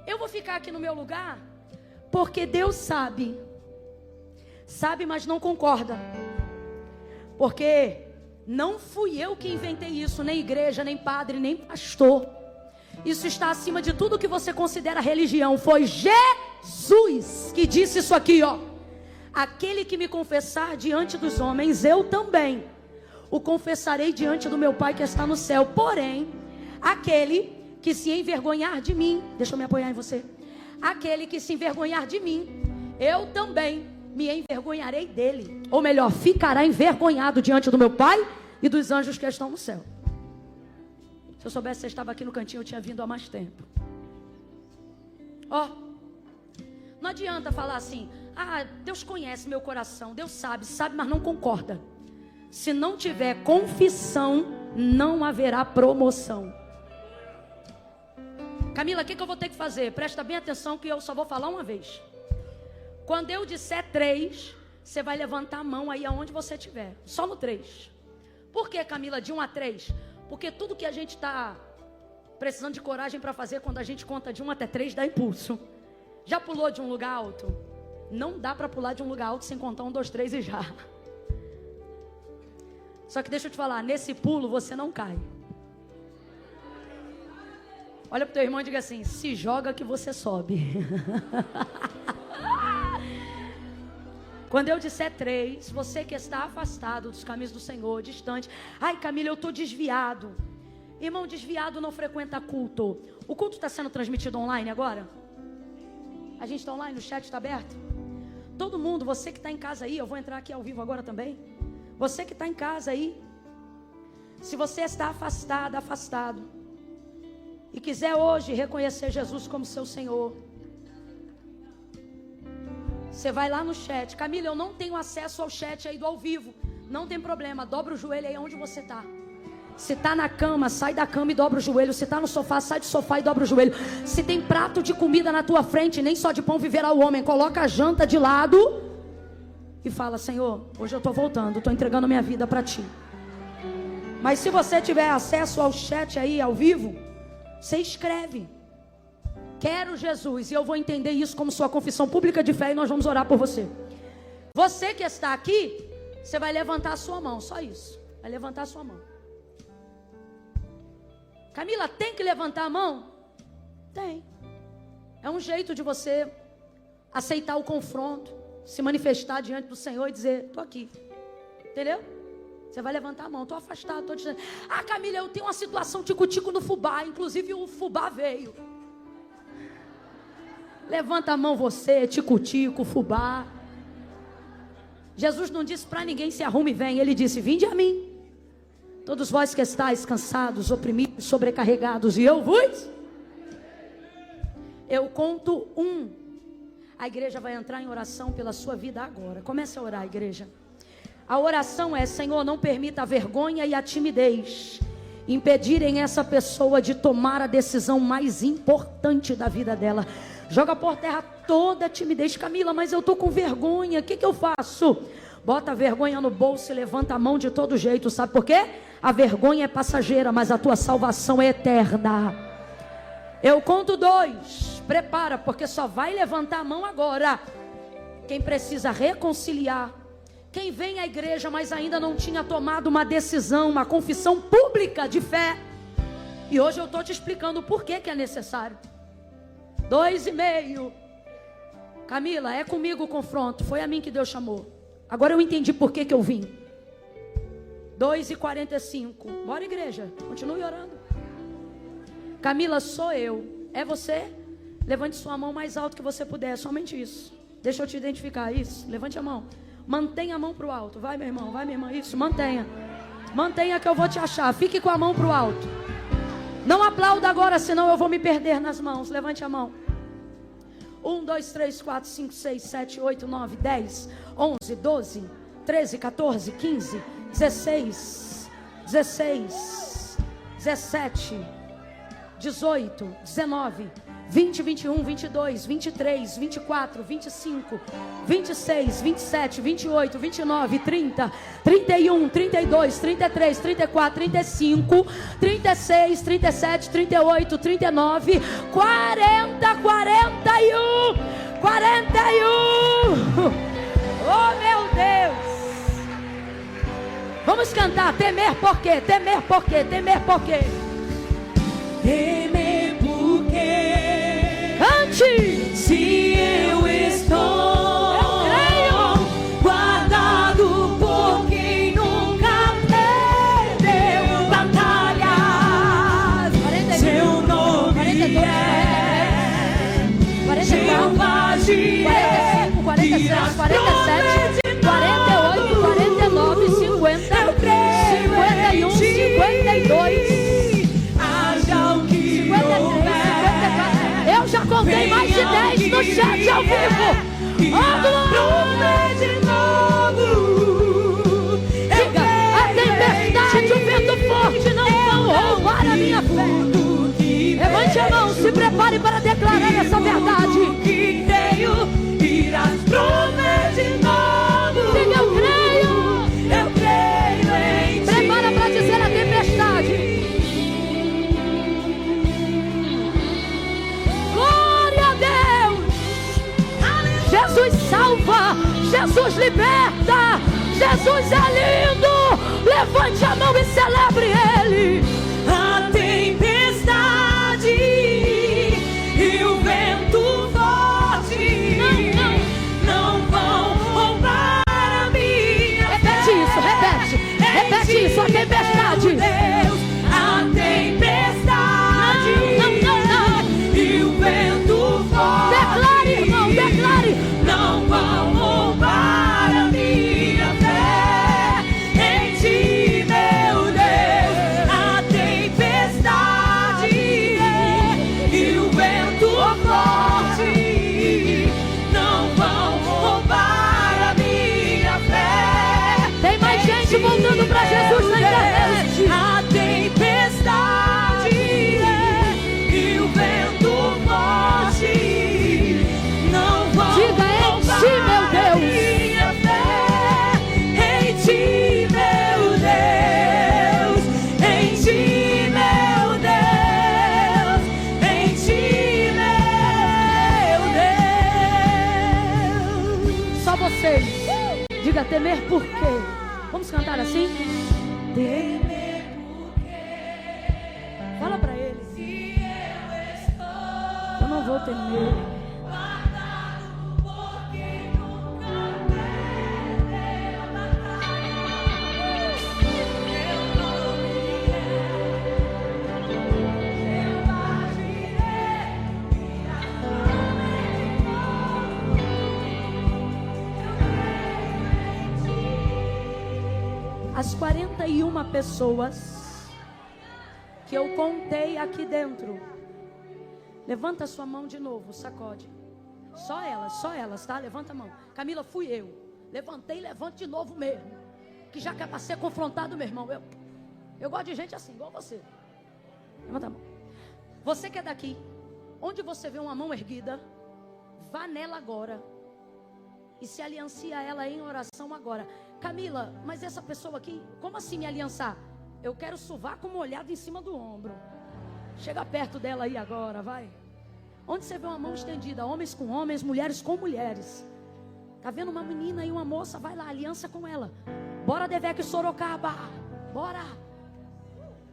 Eu vou ficar aqui no meu lugar porque Deus sabe. Sabe, mas não concorda. Porque não fui eu que inventei isso, nem igreja, nem padre, nem pastor. Isso está acima de tudo que você considera religião. Foi Jesus que disse isso aqui, ó. Aquele que me confessar diante dos homens, eu também o confessarei diante do meu Pai que está no céu. Porém, aquele que se envergonhar de mim, deixa eu me apoiar em você. Aquele que se envergonhar de mim, eu também me envergonharei dele. Ou melhor, ficará envergonhado diante do meu Pai e dos anjos que estão no céu. Se eu soubesse que você estava aqui no cantinho, eu tinha vindo há mais tempo. Ó, não adianta falar assim: ah, Deus conhece meu coração, Deus sabe, mas não concorda. Se não tiver confissão, não haverá promoção. Camila, o que eu vou ter que fazer? Presta bem atenção que eu só vou falar uma vez. Quando eu disser 3, você vai levantar a mão aí aonde você estiver. Só no 3. Por que, Camila, de 1 a 3? Porque tudo que a gente está precisando de coragem para fazer, quando a gente conta de 1 até 3, dá impulso. Já pulou de um lugar alto? Não dá para pular de um lugar alto sem contar 1, 2, 3 e já. Só que deixa eu te falar, nesse pulo você não cai. Olha para o teu irmão e diga assim: se joga que você sobe. Quando eu disser 3, você que está afastado dos caminhos do Senhor, distante. Ai, Camila, eu estou desviado. Irmão, desviado não frequenta culto. O culto está sendo transmitido online agora? A gente está online, o chat está aberto? Todo mundo, você que está em casa aí, eu vou entrar aqui ao vivo agora também. Você que está em casa aí, se você está afastado, e quiser hoje reconhecer Jesus como seu Senhor, você vai lá no chat. Camila, eu não tenho acesso ao chat aí do ao vivo. Não tem problema, dobra o joelho aí onde você está. Se está na cama, sai da cama e dobra o joelho. Se está no sofá, sai do sofá e dobra o joelho. Se tem prato de comida na tua frente, nem só de pão viverá o homem. Coloca a janta de lado e fala: Senhor, hoje eu estou voltando, estou entregando minha vida para Ti. Mas se você tiver acesso ao chat aí ao vivo, você escreve: quero Jesus, e eu vou entender isso como sua confissão pública de fé e nós vamos orar por você. Você que está aqui, você vai levantar a sua mão, só isso. Vai levantar a sua mão. Camila, tem que levantar a mão? Tem. É um jeito de você aceitar o confronto, se manifestar diante do Senhor e dizer: estou aqui. Entendeu? Você vai levantar a mão: estou afastado, estou dizendo. Ah, Camila, eu tenho uma situação tico-tico no fubá. Inclusive o fubá veio. Levanta a mão você, tico-tico, fubá. Jesus não disse para ninguém: se arrume e vem. Ele disse: vinde a mim, todos vós que estáis cansados, oprimidos, sobrecarregados, e eu vos. Eu conto 1. A igreja vai entrar em oração pela sua vida agora. Comece a orar, igreja. A oração é: Senhor, não permita a vergonha e a timidez impedirem essa pessoa de tomar a decisão mais importante da vida dela. Joga por terra toda a timidez. Camila, mas eu estou com vergonha, o que eu faço? Bota a vergonha no bolso e levanta a mão de todo jeito. Sabe por quê? A vergonha é passageira, mas a tua salvação é eterna. Eu conto 2. Prepara, porque só vai levantar a mão agora quem precisa reconciliar. Quem vem à igreja, mas ainda não tinha tomado uma decisão, uma confissão pública de fé. E hoje eu estou te explicando o porquê que é necessário. 2,5. Camila, é comigo o confronto. Foi a mim que Deus chamou. Agora eu entendi por que eu vim. 2,45. Bora, igreja, continue orando. Camila, sou eu. É você? Levante sua mão mais alto que você puder. Somente isso. Deixa eu te identificar. Isso. Levante a mão. Mantenha a mão para o alto. Vai, meu irmão. Vai, minha irmã. Isso. Mantenha. Mantenha que eu vou te achar. Fique com a mão para o alto. Não aplauda agora, senão eu vou me perder nas mãos. Levante a mão. 1, 2, 3, 4, 5, 6, 7, 8, 9, 10, 11, 12, 13, 14, 15, 16, 17, 18, 19, 20, 21, 22, 23, 24, 25, 26, 27, 28, 29, 30, 31, 32, 33, 34, 35, 36, 37, 38, 39, 40, 41, 41. Oh, meu Deus. Vamos cantar. Temer por quê? Temer por quê? Temer por quê? Temer por quê? Cante! Se eu estou guardado por quem nunca perdeu batalhas, 42, seu nome 42, é 44, Jeová Jireh, 45, 46, 47, 48, 49, 50, 51, 52. Eu já contei mais de 10 no chat ao vivo. Oh, glória! De novo. Diga: a tempestade, o vento forte não vão roubar a minha fé. Levante a mão, se prepare para declarar essa verdade. Que creio, irás prover de novo. Diga: eu creio em ti. Prepara para dizer a tempestade. Jesus salva, Jesus liberta, Jesus é lindo. Levante a mão e celebre Ele. A tempestade e o vento forte não vão roubar a minha fé. Repete isso, repete isso, a tempestade. Deus, a tempestade e o vento forte. Declare, irmão, declare. Não vão roubar a minha fé em ti, meu Deus. A tempestade e o vento forte não vão roubar a minha fé. Tem mais gente voltando para Jesus na internet. A tempestade e o vento forte não vão Diga: em ti, meu Deus. minha fé. Em ti, meu Deus. Em ti, meu Deus. Em ti, meu Deus. Só vocês. Diga: temer por quê? Vamos cantar assim? Temer por quê? Fala para Ele. Se eu estou Eu não não vou temer. As 41 pessoas que eu contei aqui dentro, levanta a sua mão de novo, sacode. Só elas, tá? Levanta a mão. Camila, fui eu. Levantei, levante de novo mesmo. Que já que é para ser confrontado, meu irmão. Eu gosto de gente assim, igual você. Levanta a mão. Você que é daqui, onde você vê uma mão erguida, vá nela agora. E se aliancie a ela em oração agora. Camila, mas essa pessoa aqui, como assim me aliançar? Eu quero sovaco molhado em cima do ombro. Chega perto dela aí agora, vai. Onde você vê uma mão estendida, homens com homens, mulheres com mulheres. Tá vendo uma menina e uma moça, vai lá, aliança com ela. Bora, Devec Sorocaba, bora.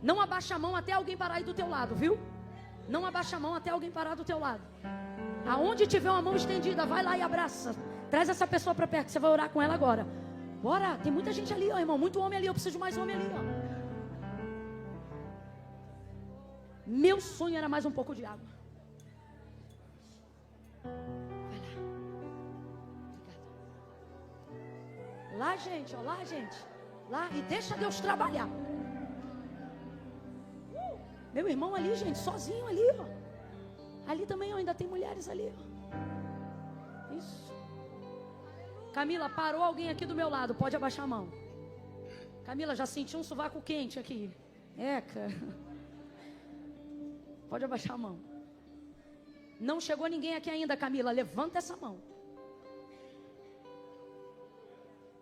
Não abaixa a mão até alguém parar aí do teu lado, viu? Não abaixa a mão até alguém parar do teu lado. Aonde tiver uma mão estendida, vai lá e abraça. Traz essa pessoa para perto, você vai orar com ela agora. Bora, tem muita gente ali, ó, irmão. Muito homem ali, eu preciso de mais homem ali, ó. Meu sonho era mais um pouco de água. Vai lá. Obrigada. Lá, gente, ó, lá, gente. Lá, e deixa Deus trabalhar. Meu irmão ali, gente, sozinho ali, ó. Ali também, ó, ainda tem mulheres ali, ó. Isso. Camila, parou alguém aqui do meu lado, pode abaixar a mão. Camila, já senti um sovaco quente aqui. Eca. Pode abaixar a mão. Não chegou ninguém aqui ainda, Camila, levanta essa mão.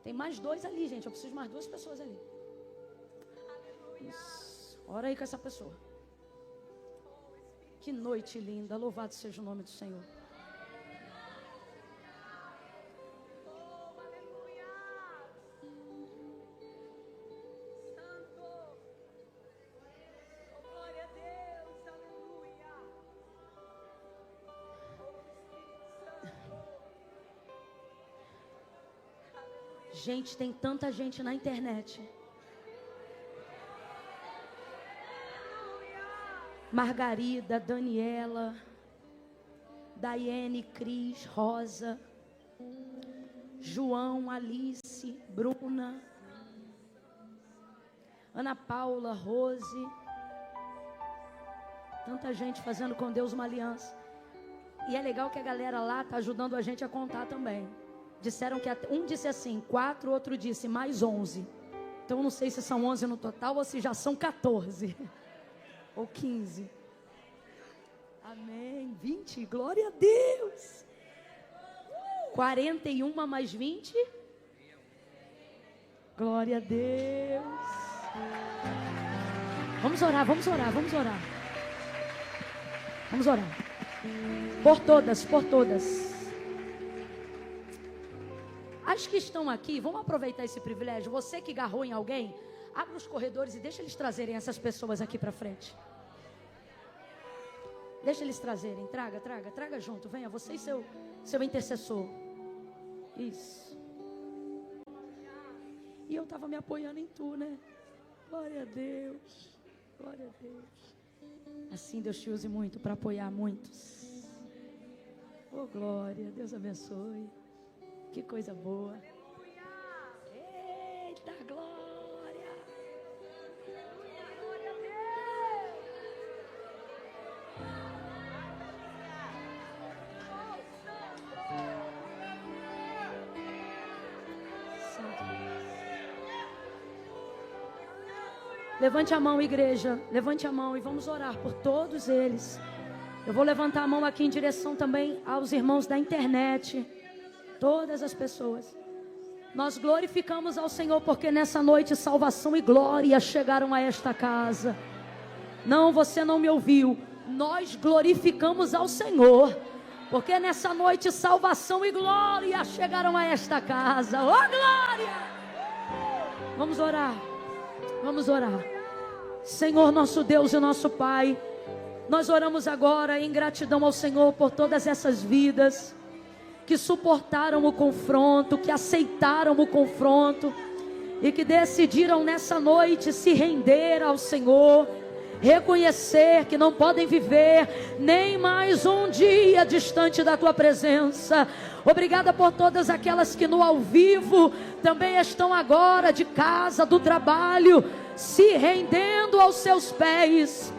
Tem mais 2 ali, gente, eu preciso de mais 2 pessoas ali. Isso. Ora aí com essa pessoa. Que noite linda, louvado seja o nome do Senhor. Gente, tem tanta gente na internet. Margarida, Daniela, Daiane, Cris, Rosa, João, Alice, Bruna, Ana Paula, Rose. Tanta gente fazendo com Deus uma aliança. E é legal que a galera lá está ajudando a gente a contar também. Disseram que um disse assim, 4, outro disse mais 11. Então não sei se são 11 no total ou se já são 14 ou 15. Amém. 20, glória a Deus. 41 mais 20. Glória a Deus. Vamos orar, vamos orar, vamos orar. Vamos orar. Por todas, por todas. As que estão aqui, vamos aproveitar esse privilégio. Você que agarrou em alguém, abre os corredores e deixa eles trazerem essas pessoas aqui para frente. Deixa eles trazerem, traga junto. Venha, você e seu intercessor. Isso. E eu estava me apoiando em tu, né? Glória a Deus. Glória a Deus. Assim Deus te use muito para apoiar muitos. Oh, glória. Deus abençoe. Que coisa boa. Eita, glória. Glória a Deus. Santo. Levante a mão, igreja. Levante a mão e vamos orar por todos eles. Eu vou levantar a mão aqui em direção também aos irmãos da internet. Todas as pessoas. Nós glorificamos ao Senhor porque nessa noite salvação e glória chegaram a esta casa. Não, você não me ouviu. Nós glorificamos ao Senhor porque nessa noite salvação e glória chegaram a esta casa. Oh, glória! Vamos orar. Vamos orar. Senhor nosso Deus e nosso Pai, Nós oramos agora em gratidão ao Senhor por todas essas vidas que suportaram o confronto, que aceitaram o confronto e que decidiram nessa noite se render ao Senhor, reconhecer que não podem viver nem mais um dia distante da tua presença. Obrigada por todas aquelas que no ao vivo também estão agora de casa, do trabalho, se rendendo aos seus pés.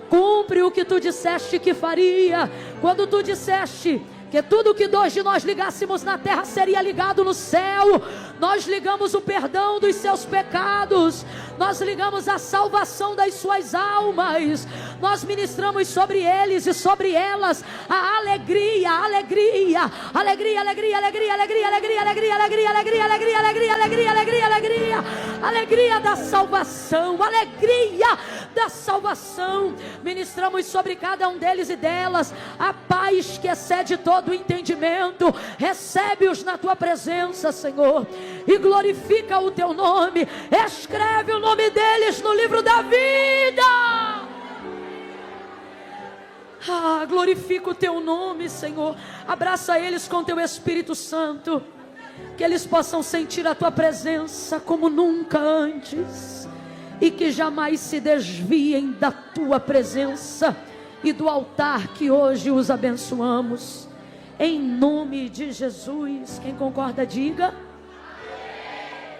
Cumpre o que tu disseste que faria, quando tu disseste que tudo que dois de nós ligássemos na terra seria ligado no céu. Nós ligamos o perdão dos seus pecados, nós ligamos a salvação das suas almas, nós ministramos sobre eles e sobre elas a alegria, alegria, alegria, alegria, alegria, alegria, alegria, alegria, alegria, alegria, alegria, alegria, alegria, alegria, alegria, alegria da salvação, alegria da salvação. Ministramos sobre cada um deles e delas a paz que excede todo o entendimento. Recebe-os na tua presença, Senhor, e glorifica o teu nome. Escreve o nome deles no livro da vida. Glorifica o teu nome, Senhor. Abraça eles com teu Espírito Santo, que eles possam sentir a tua presença como nunca antes, e que jamais se desviem da tua presença e do altar que hoje os abençoamos, em nome de Jesus. Quem concorda, diga.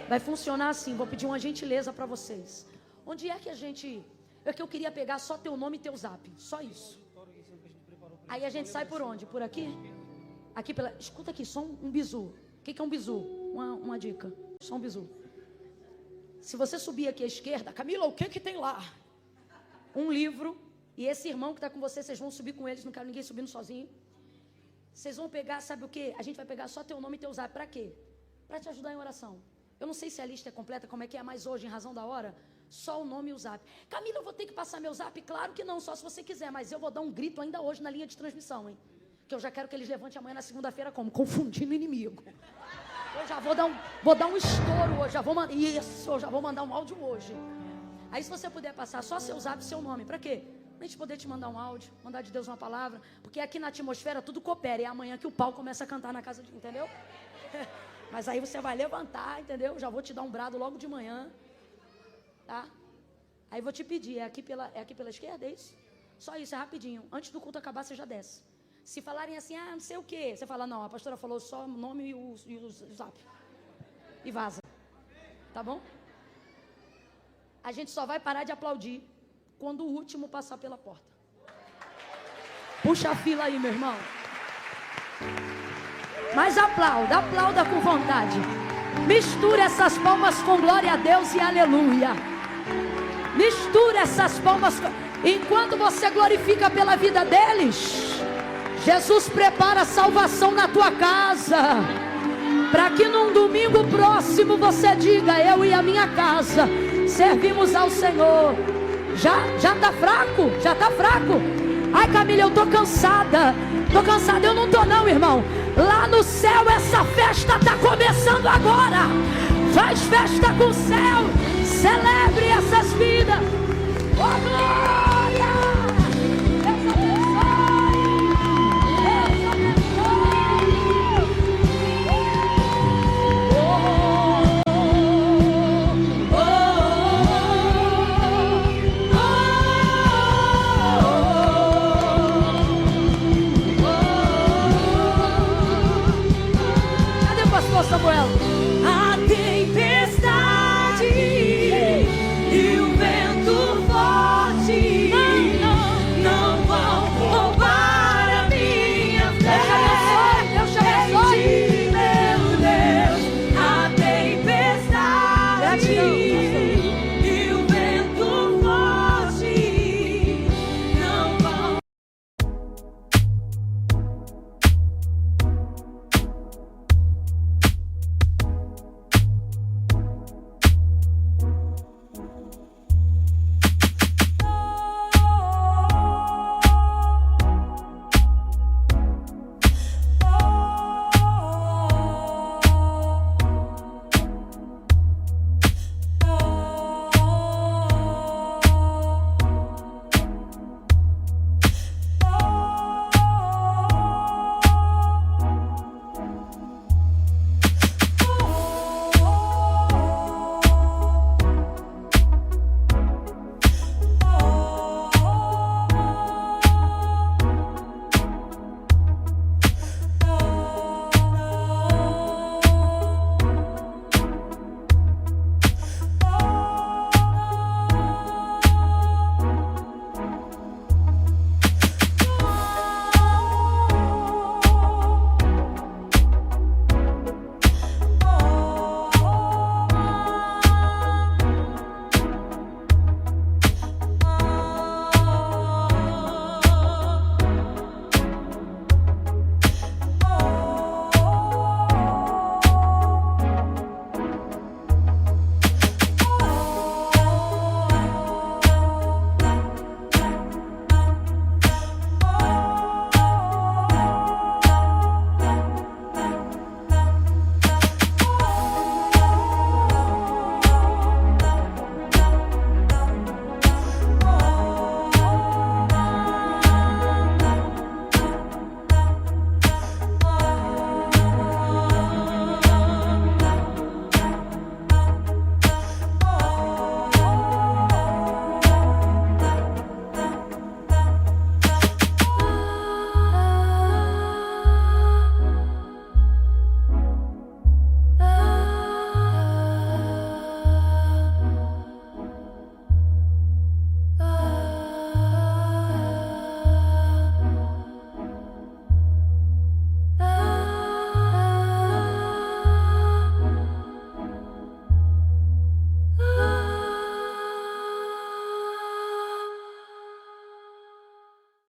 Vai funcionar assim, vou pedir uma gentileza para vocês. Onde é que a gente... É que eu queria pegar só teu nome e teu zap, só isso. Aí a gente sai por onde? Por aqui? Aqui pela... Escuta aqui, só um bizu. O que é um bizu? Uma dica, só um bizu. Se você subir aqui à esquerda, Camila, o que tem lá? Um livro, e esse irmão que está com você, vocês vão subir com eles, não quero ninguém subindo sozinho. Vocês vão pegar, sabe o que? A gente vai pegar só teu nome e teu zap, para quê? Para te ajudar em oração. Eu não sei se a lista é completa, como é que é, mas hoje, em razão da hora, só o nome e o zap. Camila, eu vou ter que passar meu zap? Claro que não, só se você quiser, mas eu vou dar um grito ainda hoje na linha de transmissão, hein? Que eu já quero que eles levantem amanhã na segunda-feira como? Confundindo o inimigo. Eu já vou dar um estouro hoje, eu já vou mandar um áudio hoje. Aí se você puder passar só seu zap e seu nome, para quê? Pra gente poder te mandar um áudio, mandar de Deus uma palavra, porque aqui na atmosfera tudo coopera, é amanhã que o pau começa a cantar na casa de... Entendeu? Mas aí você vai levantar, entendeu? Já vou te dar um brado logo de manhã, tá? Aí vou te pedir, é aqui pela esquerda, é isso? Só isso, é rapidinho. Antes do culto acabar, você já desce. Se falarem assim, não sei o quê, você fala, não, a pastora falou só o nome e o zap. E vaza. Tá bom? A gente só vai parar de aplaudir quando o último passar pela porta. Puxa a fila aí, meu irmão. Mas aplauda com vontade. Mistura essas palmas com glória a Deus e aleluia. Mistura essas palmas enquanto você glorifica pela vida deles. Jesus prepara a salvação na tua casa, para que num domingo próximo você diga, eu e a minha casa servimos ao Senhor. Já tá fraco? Já tá fraco? Ai, Camila, eu tô cansada. Eu não tô não, irmão. Lá no céu essa festa tá começando agora. Faz festa com o céu. Celebre essas vidas. Oh, glória! Deus abençoe. Samuel.